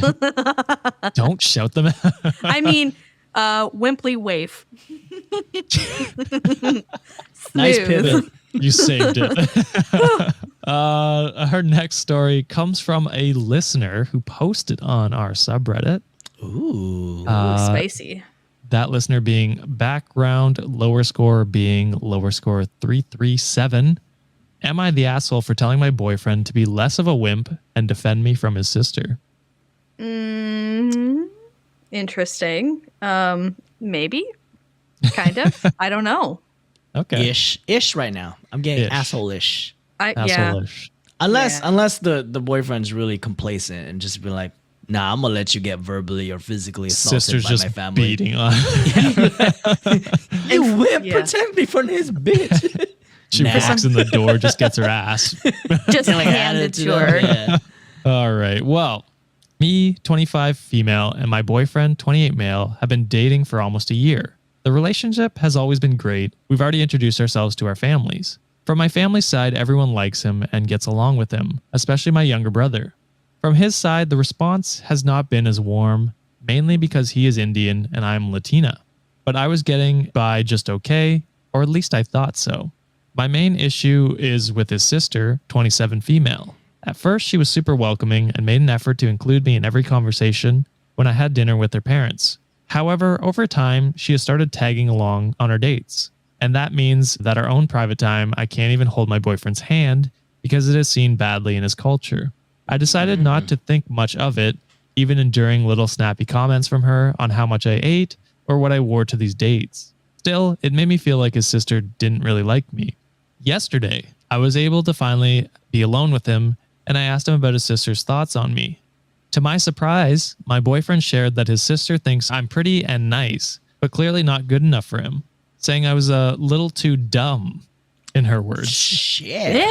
Don't shout them out. I mean, Wimply wave. Nice pivot. You saved it. Our next story comes from a listener who posted on our subreddit. Ooh. Spicy. That listener being background, lower score being lower score 337. Am I the asshole for telling my boyfriend to be less of a wimp and defend me from his sister? Interesting. Maybe. Kind of. I don't know. Okay. Ish right now. I'm getting Ish. asshole-ish. Yeah. Asshole-ish. Unless the boyfriend's really complacent and just be like, nah, I'm gonna let you get verbally or physically assaulted Sister's by just my family. beating on. You whip, Yeah. protect me from this bitch. She Nah. walks in the door, just gets her ass. Just handed to her. Yeah. All right. Well, me, 25 female, and my boyfriend, 28 male, have been dating for almost a year. The relationship has always been great. We've already introduced ourselves to our families. From my family's side, everyone likes him and gets along with him, especially my younger brother. From his side, the response has not been as warm, mainly because he is Indian and I'm Latina. But I was getting by just okay, or at least I thought so. My main issue is with his sister, 27 female. At first, she was super welcoming and made an effort to include me in every conversation when I had dinner with her parents. However, over time, she has started tagging along on our dates. And that means that our own private time, I can't even hold my boyfriend's hand because it is seen badly in his culture. I decided not to think much of it, even enduring little snappy comments from her on how much I ate or what I wore to these dates. Still, it made me feel like his sister didn't really like me. Yesterday, I was able to finally be alone with him, and I asked him about his sister's thoughts on me. To my surprise, my boyfriend shared that his sister thinks I'm pretty and nice, but clearly not good enough for him, saying I was a little too dumb, in her words. Shit.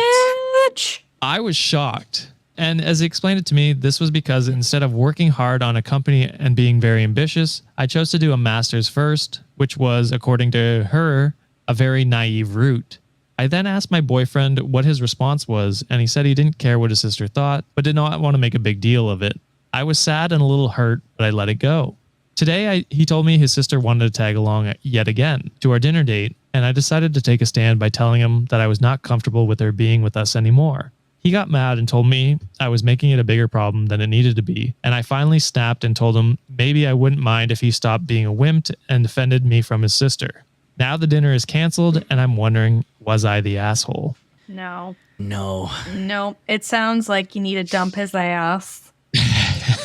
Bitch. I was shocked. And as he explained it to me, this was because instead of working hard on a company and being very ambitious, I chose to do a master's first, which was, according to her, a very naive route. I then asked my boyfriend what his response was, and he said he didn't care what his sister thought, but did not want to make a big deal of it. I was sad and a little hurt, but I let it go. Today, he told me his sister wanted to tag along yet again to our dinner date, and I decided to take a stand by telling him that I was not comfortable with her being with us anymore. He got mad and told me I was making it a bigger problem than it needed to be, and I finally snapped and told him maybe I wouldn't mind if he stopped being a wimp and defended me from his sister. Now the dinner is canceled, and I'm wondering, was I the asshole? No. No. It sounds like you need to dump his ass.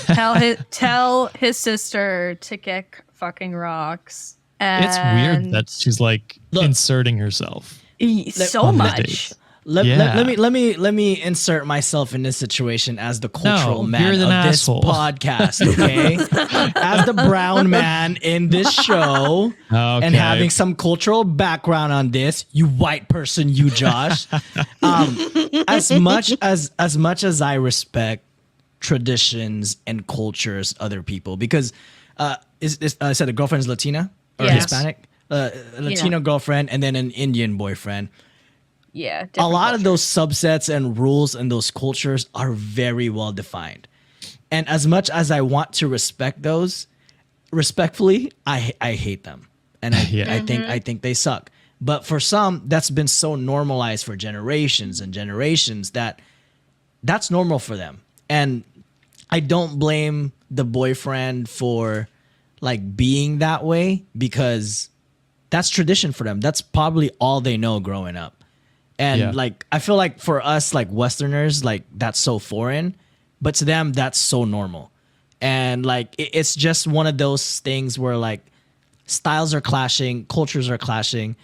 Tell his sister to kick fucking rocks. It's weird that she's like Look. inserting herself. So on the much. dates. Let Yeah. me insert myself in this situation as the cultural No, man you're of an this asshole. podcast, okay? As the brown man in this show and Okay. having some cultural background on this, you white person, you Josh. As much as I respect traditions and cultures, other people, because I said a girlfriend is Latina or Yes. Hispanic, a Latino girlfriend, and then an Indian boyfriend. Yeah. A lot of those subsets and rules and those cultures are very well defined. And as much as I want to respect those, respectfully, I hate them. And I think they suck. But for some, that's been so normalized for generations and generations that's normal for them. And I don't blame the boyfriend for like being that way, because that's tradition for them. That's probably all they know growing up. And like, I feel like for us, like Westerners, like that's so foreign, but to them, that's so normal. And like, it's just one of those things where like styles are clashing, cultures are clashing.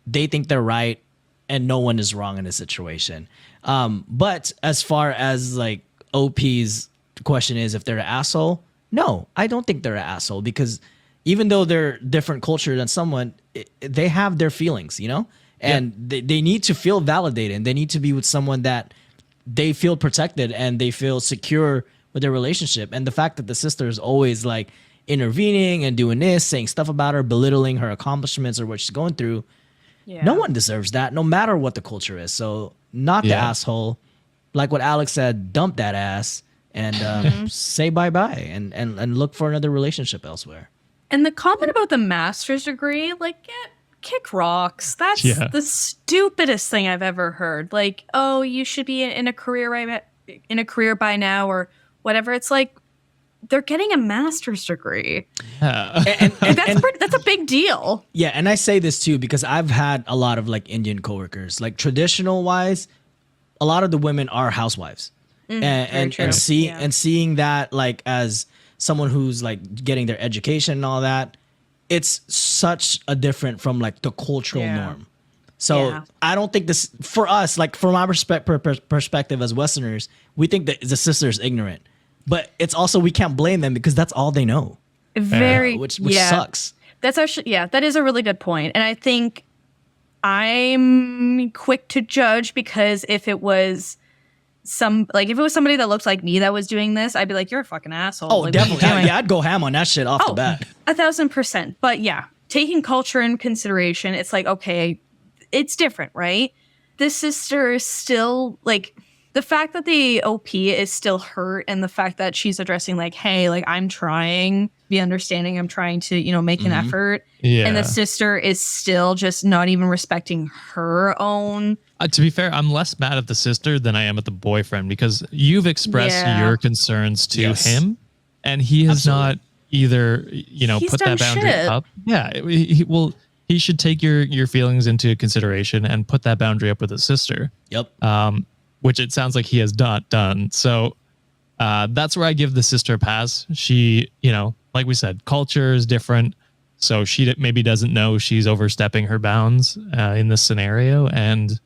They think they're right and no one is wrong in this situation. But as far as like OP's question is if they're an asshole, no, I don't think they're an asshole, because even though they're different culture than someone, they have their feelings, you know? And they need to feel validated, and they need to be with someone that they feel protected and they feel secure with their relationship. And the fact that the sister is always like intervening and doing this, saying stuff about her, belittling her accomplishments or what she's going through, no one deserves that, no matter what the culture is. So not the asshole. Like what Alex said, dump that ass and say bye-bye and look for another relationship elsewhere. And the comment about the master's degree, like, kick rocks. That's the stupidest thing I've ever heard. Like, oh, you should be in a career by now or whatever. It's like, they're getting a master's degree. And that's a big deal. Yeah, and I say this too because I've had a lot of like Indian coworkers. Like traditional wise, a lot of the women are housewives. And seeing that like as someone who's like getting their education and all that, it's such a different from like the cultural norm. So I don't think this, for us, like from our perspective as Westerners, we think that the sister is ignorant. But it's also, we can't blame them because that's all they know. Which sucks. That's actually, that is a really good point. And I think I'm quick to judge because if it was somebody that looks like me that was doing this, I'd be like, you're a fucking asshole. Oh, like, definitely. Yeah, I'd go ham on that shit off the bat. 1,000%. But yeah, taking culture in consideration, it's like, okay, it's different, right? This sister is still like, the fact that the OP is still hurt and the fact that she's addressing like, hey, like I'm trying, be understanding, I'm trying to, make an effort. Yeah. And the sister is still just not even respecting her own. To be fair, I'm less mad at the sister than I am at the boyfriend because you've expressed your concerns to him and he has not either, he's put that boundary up. Yeah. He should take your feelings into consideration and put that boundary up with his sister. Yep. Which it sounds like he has not done. So that's where I give the sister a pass. She, like we said, culture is different. So she maybe doesn't know she's overstepping her bounds in this scenario. And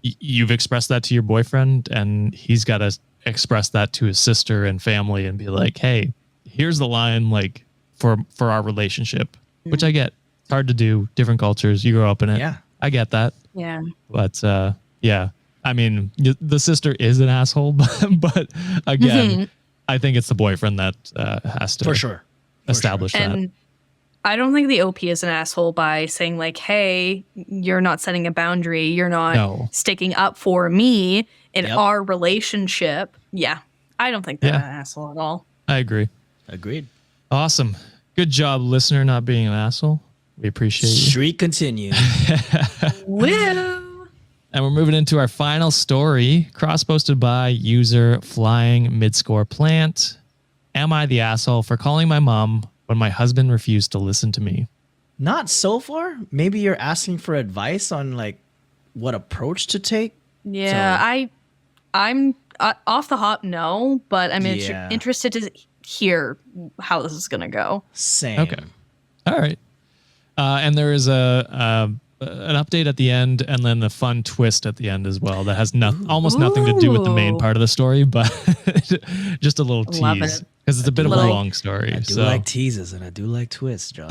you've expressed that to your boyfriend and he's got to express that to his sister and family and be like, hey, here's the line like for our relationship, which I get. It's hard to do. Different cultures. You grow up in it. Yeah. I get that. Yeah. But I mean, the sister is an asshole, but again, I think it's the boyfriend that has to establish that. And I don't think the OP is an asshole by saying like, hey, you're not setting a boundary. You're not sticking up for me in our relationship. Yeah. I don't think they're an asshole at all. I agree. Agreed. Awesome. Good job, listener, not being an asshole. We appreciate you. Streak continues. Woo! And we're moving into our final story, cross-posted by user Flying Midscore Plant. Am I the asshole for calling my mom when my husband refused to listen to me? Not so far. Maybe you're asking for advice on like what approach to take. Yeah, so. I'm off the hop, no, but I'm interested to hear how this is gonna go. Same. Okay. All right. And there is an update at the end and then the fun twist at the end as well that has almost nothing to do with the main part of the story, but just a little tease because it's a bit of a long story. I do like teases and I do like twists, John.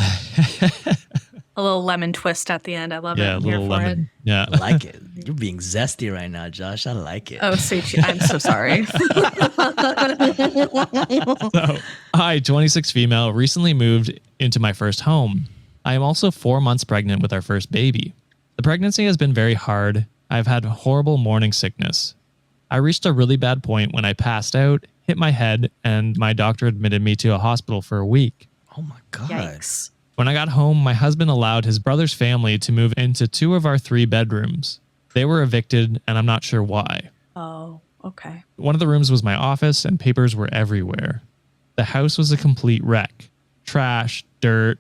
A little lemon twist at the end. I love it. Yeah, a little lemon. Yeah. I like it. You're being zesty right now, Josh. I like it. Oh, sweet. I'm so sorry. Hi, 26 female, recently moved into my first home. I am also 4 months pregnant with our first baby. The pregnancy has been very hard. I've had horrible morning sickness. I reached a really bad point when I passed out, hit my head, and my doctor admitted me to a hospital for a week. Oh my God. Yikes. When I got home, my husband allowed his brother's family to move into 2 of our 3 bedrooms. They were evicted, and I'm not sure why. Oh, okay. One of the rooms was my office, and papers were everywhere. The house was a complete wreck. Trash, dirt,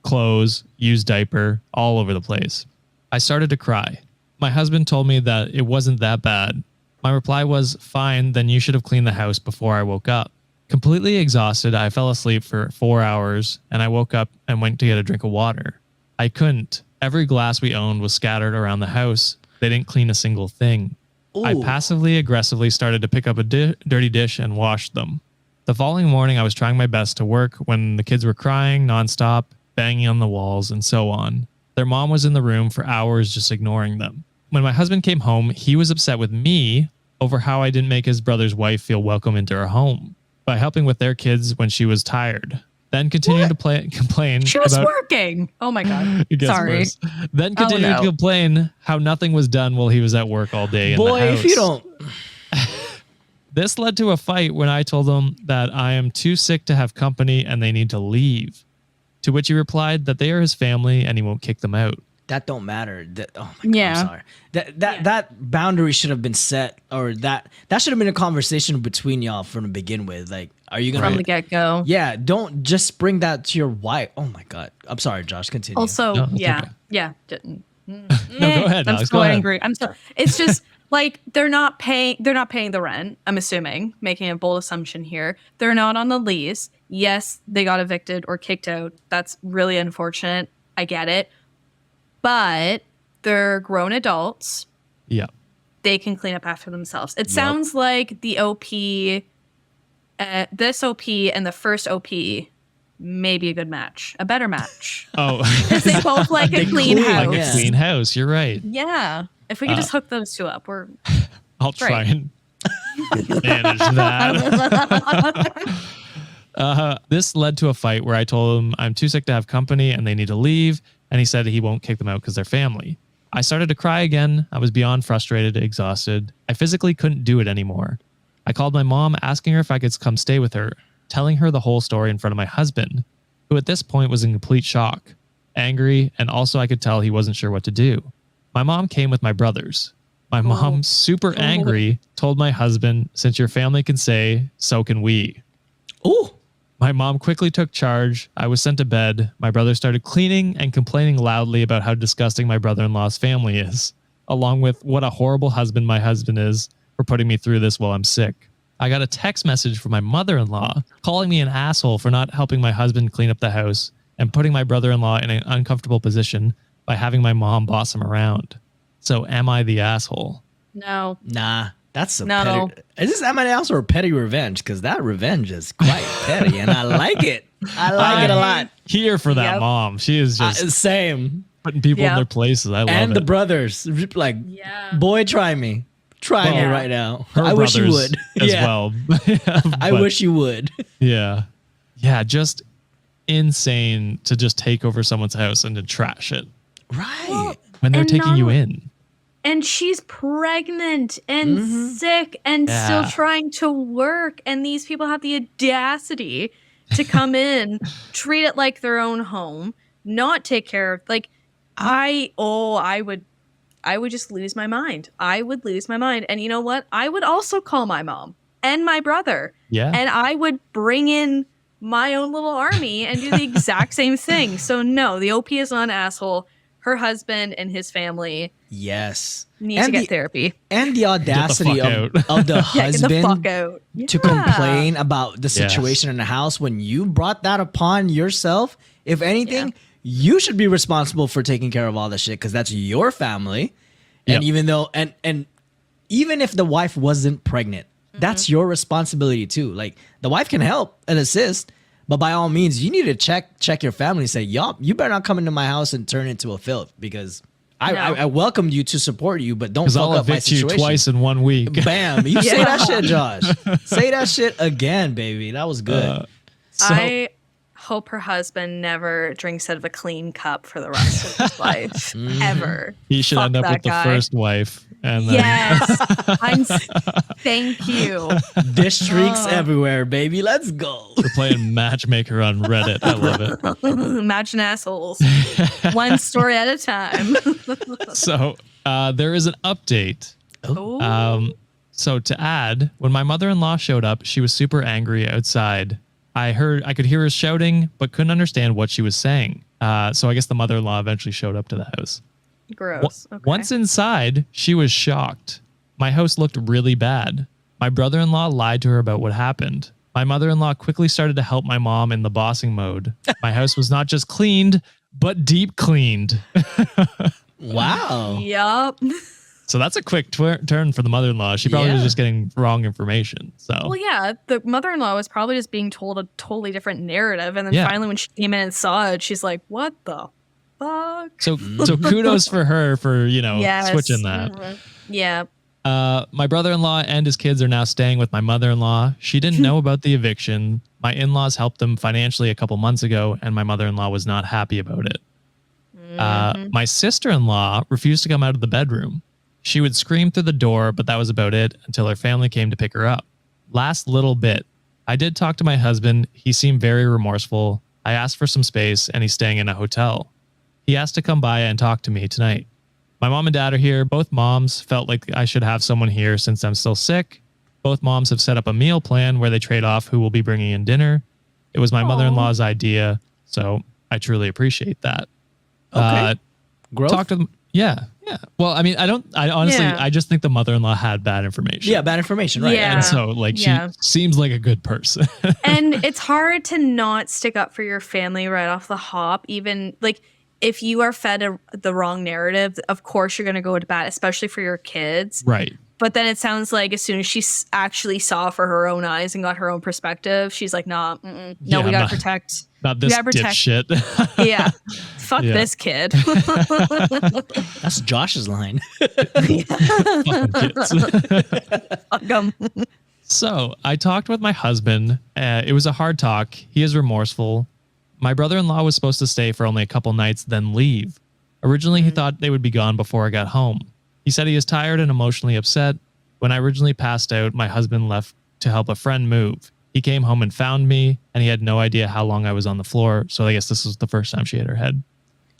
clothes, used diaper, all over the place. I started to cry. My husband told me that it wasn't that bad. My reply was, fine, then you should have cleaned the house before I woke up. Completely exhausted, I fell asleep for 4 hours, and I woke up and went to get a drink of water. I couldn't. Every glass we owned was scattered around the house. They didn't clean a single thing. Ooh. I passively aggressively started to pick up a dirty dish and wash them. The following morning, I was trying my best to work when the kids were crying nonstop, banging on the walls, and so on. Their mom was in the room for hours just ignoring them. When my husband came home, he was upset with me over how I didn't make his brother's wife feel welcome into our home by helping with their kids when she was tired. Then continued to complain She was about working. Oh my God. it gets Sorry. worse. Then continued to complain how nothing was done while he was at work all day in the Boy, house. if you don't. This led to a fight when I told him that I am too sick to have company and they need to leave. To which he replied that they are his family and he won't kick them out. That don't matter. Oh my God, Yeah. I'm sorry. That boundary should have been set, or that should have been a conversation between y'all from the begin with. Like, are you gonna From the get-go. Yeah, don't just bring that to your wife. Oh my God. I'm sorry, Josh. Continue. Also, No, it's yeah. okay. Yeah. No, go ahead, I'm Alex. so Go ahead. angry. I'm so it's just like they're not paying the rent, I'm assuming, making a bold assumption here. They're not on the lease. Yes, they got evicted or kicked out. That's really unfortunate. I get it. But they're grown adults. Yeah. They can clean up after themselves. It sounds like the OP, this OP and the first OP may be a good match, a better match. Oh, Because they both like a clean clean, house. like Yeah. a clean house. You're right. Yeah. If we could just hook those 2 up, we're I'll try Great. and manage that. This led to a fight where I told him I'm too sick to have company and they need to leave. And he said he won't kick them out because they're family. I started to cry again. I was beyond frustrated, exhausted. I physically couldn't do it anymore. I called my mom asking her if I could come stay with her, telling her the whole story in front of my husband, who at this point was in complete shock, angry, and also I could tell he wasn't sure what to do. My mom came with my brothers. My mom, super angry, told my husband, since your family can say, so can we. Ooh. My mom quickly took charge. I was sent to bed. My brother started cleaning and complaining loudly about how disgusting my brother-in-law's family is, along with what a horrible husband my husband is for putting me through this while I'm sick. I got a text message from my mother-in-law calling me an asshole for not helping my husband clean up the house and putting my brother-in-law in an uncomfortable position by having my mom boss him around. So am I the asshole? no. Nah. That's a No. petty. Is this am I also a petty revenge? Because that revenge is quite petty, and I like it. I like it a lot. Here for that Yep. mom. She is just Same. putting people in Yep. their places. I love And it. the brothers, like, Yeah. boy, try me. Try me Yeah. right now. Her I wish you brothers would. as Yeah. well. I But, wish you would. Yeah. Yeah. Just insane to just take over someone's house and to trash it Right. when they're and taking you not- in. And she's pregnant and sick and Yeah. still trying to work. And these people have the audacity to come in, treat it like their own home, not take care of I would just lose my mind. I would lose my mind. And you know what? I would also call my mom and my brother. Yeah. And I would bring in my own little army and do the exact same thing. So no, the OP is not an asshole. Her husband and his family Yes. need to get therapy. And the audacity fuck of the Yeah, get the fuck husband out. to Yeah. complain about the situation in the house when you brought that upon yourself. If anything, you should be responsible for taking care of all the shit because that's your family. And Yep. even though and even if the wife wasn't pregnant, that's your responsibility too. Like the wife can help and assist, but by all means, you need to check your family and say, "Yup, you better not come into my house and turn it into a filth because I welcomed you to support you, but don't Because fuck I'll up my evict you situation." twice in 1 week. Bam! You say that shit, Josh. Say that shit again, baby. That was good. I hope her husband never drinks out of a clean cup for the rest of his life. Ever. He should Fuck end up that with the guy. first wife And then, Yes. Thank you. Dish streaks everywhere, baby. Let's go. we're playing matchmaker on Reddit. I love it. Imagine assholes. One story at a time. So there is an update. Oh. So to add, when my mother-in-law showed up, she was super angry outside. I could hear her shouting, but couldn't understand what she was saying. So I guess the mother-in-law eventually showed up to the house. Gross. Okay. Once inside, she was shocked. My house looked really bad. My brother-in-law lied to her about what happened. My mother-in-law quickly started to help my mom in the bossing mode. My house was not just cleaned, but deep cleaned. Wow. Yup. So that's a quick turn for the mother-in-law. She probably was Yeah. just getting wrong information. So Well, yeah, the mother-in-law was probably just being told a totally different narrative, and then Yeah. finally, when she came in and saw it, she's like, "What the fuck?" So kudos for her for, Yes. switching that. Mhm. Yeah. My brother-in-law and his kids are now staying with my mother-in-law. She didn't know about the eviction. My in-laws helped them financially a couple months ago, and my mother-in-law was not happy about it. My sister-in-law refused to come out of the bedroom. She would scream through the door, but that was about it until her family came to pick her up. Last little bit. I did talk to my husband. He seemed very remorseful. I asked for some space, and he's staying in a hotel. He asked to come by and talk to me tonight. My mom and dad are here. Both moms felt like I should have someone here since I'm still sick. Both moms have set up a meal plan where they trade off who will be bringing in dinner. It was my mother-in-law's idea, so I truly appreciate that. Okay. Growth? Talk to them. Yeah. Well, I mean, I honestly, Yeah. I just think the mother-in-law had bad information. Yeah, bad information, right? Yeah. And so, like, Yeah. she seems like a good person. And it's hard to not stick up for your family right off the hop. Even like if you are fed the wrong narrative, of course you're going to go to bat, especially for your kids. Right. But then it sounds like as soon as she actually saw for her own eyes and got her own perspective, she's like, "Nah, no, Yeah, we gotta not- protect." Not this gotta protect- dipshit. Yeah, fuck Yeah. this kid. That's Josh's line. Fucking kids. Fuck 'em. So I talked with my husband. It was a hard talk. He is remorseful. My brother-in-law was supposed to stay for only a couple nights, then leave. Originally, he thought they would be gone before I got home. He said he is tired and emotionally upset. When I originally passed out, my husband left to help a friend move. He came home and found me, and he had no idea how long I was on the floor. So I guess this was the first time she hit her head.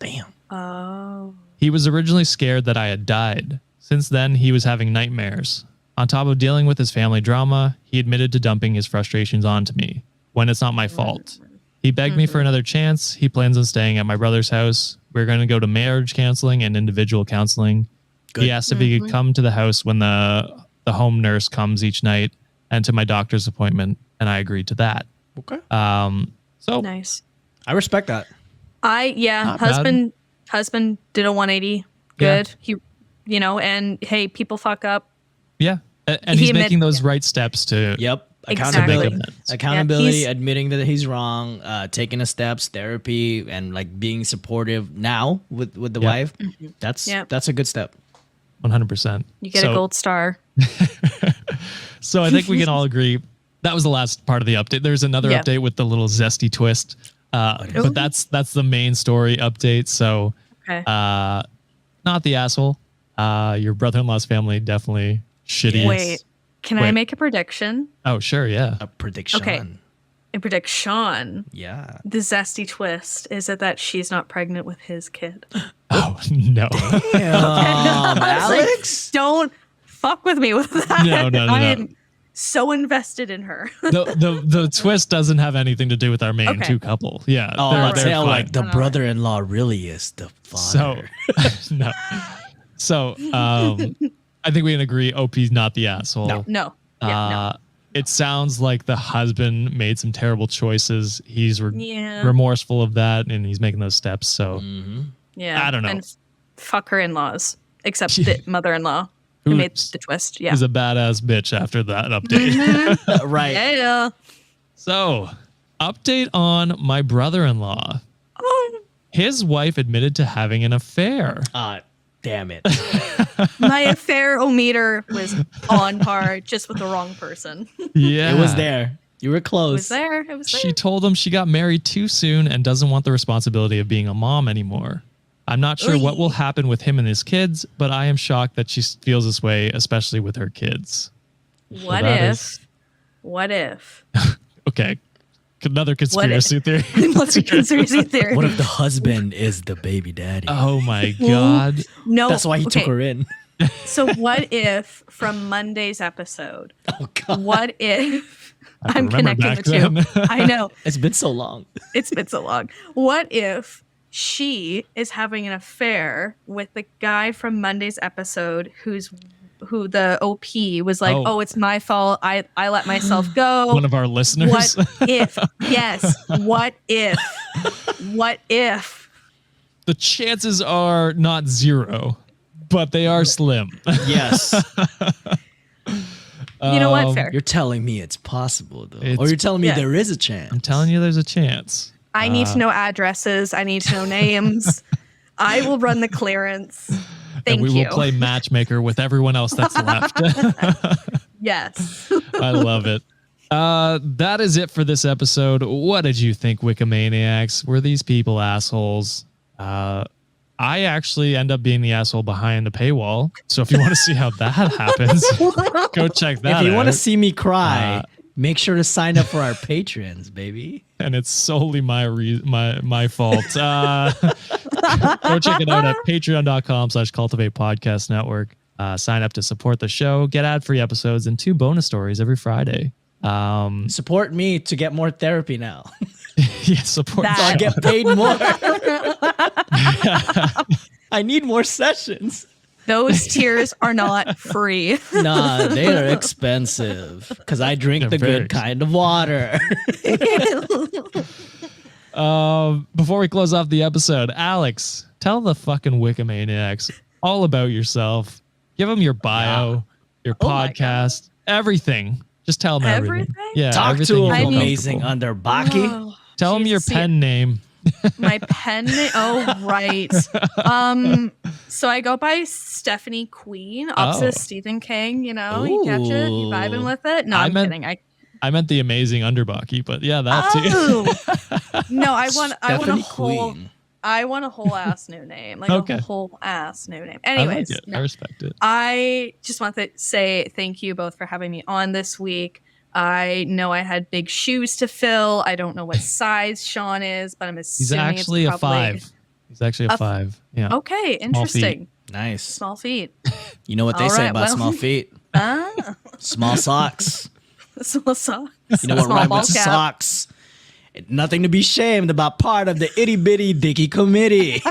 Damn. Oh, He was originally scared that I had died. Since then, he was having nightmares. On top of dealing with his family drama, he admitted to dumping his frustrations onto me when it's not my fault. He begged me for another chance. He plans on staying at my brother's house. We're going to go to marriage counseling and individual counseling. He asked if he could come to the house when the home nurse comes each night and to my doctor's appointment, and I agreed to that. Okay. So nice. I respect that. Not Husband did a 180. Good. He, and hey, people fuck up. yeah, and He he's making admit- those right steps to Yep. Exactly. Accountability. Make amends. Accountability, he's- admitting that he's wrong, taking the steps, therapy, and like being supportive now with the Yeah. wife. That's Yep. that's a good step. 100%. You get a gold star. So I think we can all agree that was the last part of the update. There's another Yeah. update with the little zesty twist, but that's the main story update. So Okay. not the asshole. Your brother-in-law's family definitely shitty. Wait, can I Wait. make a prediction? Oh, sure, yeah. A prediction. Okay. I predict Sean. Yeah. The zesty twist is that she's not pregnant with his kid. Oh no. Alex. Don't fuck with me with that. No. I am so invested in her. the twist doesn't have anything to do with our main Okay. two couple. Yeah. Oh, they're tell fine. like the Alright. brother-in-law really is the father. So no. So I think we can agree OP's not the asshole. No. Yeah, no. It sounds like the husband made some terrible choices. He's Yeah. remorseful of that, and he's making those steps. So Yeah. I don't know. And fuck her in-laws, except the mother-in-law who Who made the twist. Yeah. he's a badass bitch after that update. Right. Yeah. So, update on my brother-in-law. Oh, His wife admitted to having an affair. Damn it. my affair-o-meter was on par, just with the wrong person. It Yeah. It was there. You were close. was there. It was there. She told him she got married too soon and doesn't want the responsibility of being a mom anymore. I'm not sure what will happen with him and his kids, but I am shocked that she feels this way, especially with her kids. What if? Okay. Another conspiracy theory. What's a conspiracy theory? What if the husband is the baby daddy? Oh my God. No. That's why he took her in. So what if from Monday's episode? Oh God. What if I can I'm remember connecting the back two? then. I know. It's been so long. It's been so long. What if she is having an affair with the guy from Monday's episode who the OP was like, oh, it's my fault. I let myself go. One of our listeners. What if? Yes. What if? What if? The chances are not zero, but they are slim. Yes. You know what? Fair. You're telling me it's possible, though. It's- Or you're telling me Yeah. there is a chance. I'm telling you, there's a chance. I need to know addresses. I need to know names. I will run the clearance. Thank and we you. will play matchmaker with everyone else that's left. Yes. I love it. That is it for this episode. What did you think, Wikimaniacs? Were these people assholes? I actually end up being the asshole behind the paywall. So if you want to see how that happens, go check that out. If you want to see me cry, make sure to sign up for our patrons, baby. And it's solely my fault. Go check it out at patreon.com/cultivate podcast network. Sign up to support the show, get ad-free episodes, and 2 bonus stories every Friday. Support me to get more therapy now. Yeah, support That- So I the show. get paid more. I need more sessions. Those tiers are not free. Nah, they are expensive because I drink They're the very good kind of water. Before we close off the episode, Alex, tell the fucking Wikimaniacs all about yourself. Give them your bio, your Oh my podcast, everything. Just tell them everything. Everything? Yeah, Talk everything to you him, feel Amazing comfortable. Underbakke. Oh, Tell them your Jesus. pen name. My pen name. Oh, right. So I go by Stephanie Queen, opposite Oh. Stephen King. You know, you catch it, you vibing with it. No, I'm kidding. I meant the Amazing Underbakke, but yeah, that too. Oh no, I want a Stephanie whole. Queen. I want a whole ass new name, like Okay. a whole ass new name. I like Anyways, it. no. I respect it. I just want to say thank you both for having me on this week. I know I had big shoes to fill. I don't know what size Sean is, but I'm He's assuming actually it's a probably 5. He's actually a 5. Yeah. Okay, interesting. Nice. Small feet. You know what they All say right, about well. small feet? Ah, Small socks. small socks. You know what Small rhymes ball with cap. socks? Nothing to be shamed about, part of the itty bitty dicky committee.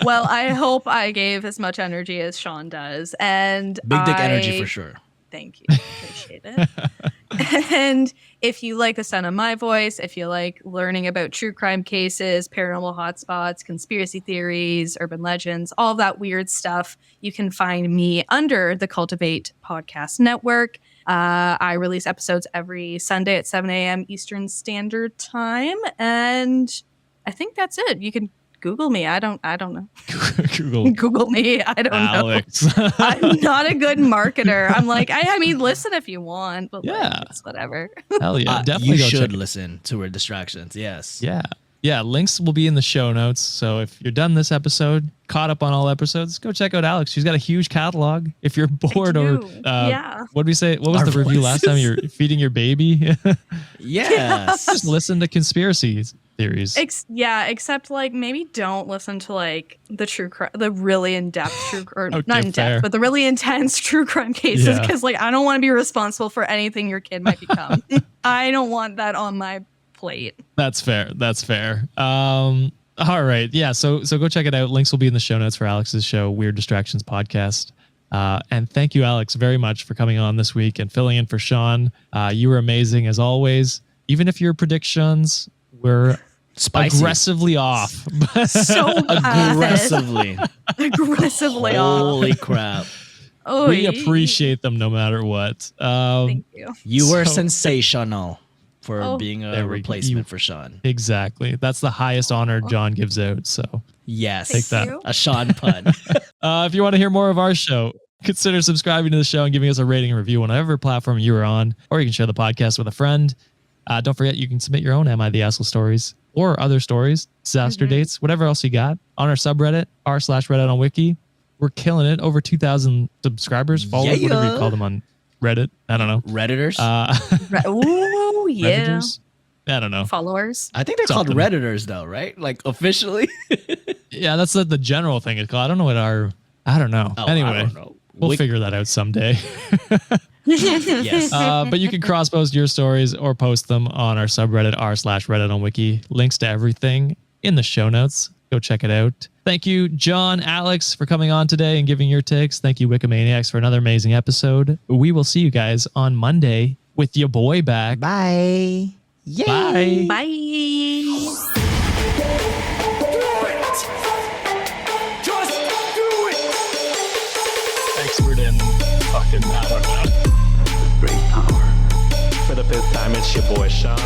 Well, I hope I gave as much energy as Sean does, and Big dick energy for sure. Thank you. Appreciate it. And if you like the sound of my voice, if you like learning about true crime cases, paranormal hotspots, conspiracy theories, urban legends, all of that weird stuff, you can find me under the Cultivate Podcast Network. I release episodes every Sunday at 7 a.m. Eastern Standard Time. And I think that's it. You can Google me. I don't know. Google Google me. I don't Alex. know. I'm not a good marketer. I'm like, I mean, listen if you want, but Yeah. like, it's whatever. Hell yeah. Definitely You go check should it. listen to her distractions. Yes. Yeah. Yeah. Links will be in the show notes. So if you're done this episode, caught up on all episodes, go check out Alex. She's got a huge catalog. If you're bored or do. Yeah. what did we say? What was Our the review last time? You're feeding your baby. Yes. Just listen to conspiracy theories. Except like maybe don't listen to like the really in-depth or Okay, not in fair. depth, but the really intense true crime cases Yeah. because like I don't want to be responsible for anything your kid might become. I don't want that on my plate. That's fair. That's fair. All right. Yeah. So go check it out. Links will be in the show notes for Alex's show, Weird Distractions Podcast. And thank you, Alex, very much for coming on this week and filling in for Sean. You were amazing as always. Even if your predictions were Spicy. aggressively off. So bad. Aggressively. Aggressively off. Holy crap. Oh, We appreciate them no matter what. Thank you. You were So- sensational for Oh. being There a we go. replacement for Sean. Exactly. That's the highest honor John gives out. So Yes. Take that. You. A Sean pun. if you want to hear more of our show, consider subscribing to the show and giving us a rating and review on whatever platform you are on, or you can share the podcast with a friend. Don't forget, you can submit your own Am I the Asshole stories or other stories, disaster dates, whatever else you got on our subreddit, r/Reddit on Wiki. We're killing it. Over 2,000 subscribers, followers, whatever you call them on Reddit. I don't know. Redditors? Ooh, yeah. Redditors? I don't know. Followers. I think they're something. called Redditors though, right? Like officially? Yeah, that's the general thing it's called. I don't know what I don't know. Oh, Anyway, I don't know. we'll figure that out someday. Yes. But you can cross-post your stories or post them on our subreddit, r/Reddit on Wiki. Links to everything in the show notes. Go check it out. Thank you, John, Alex, for coming on today and giving your takes. Thank you, Wikimaniacs, for another amazing episode. We will see you guys on Monday with your boy back. Bye. Yay. Bye. Bye. Expert in fucking, I don't know. Great power. For the fifth time, it's your boy Sean.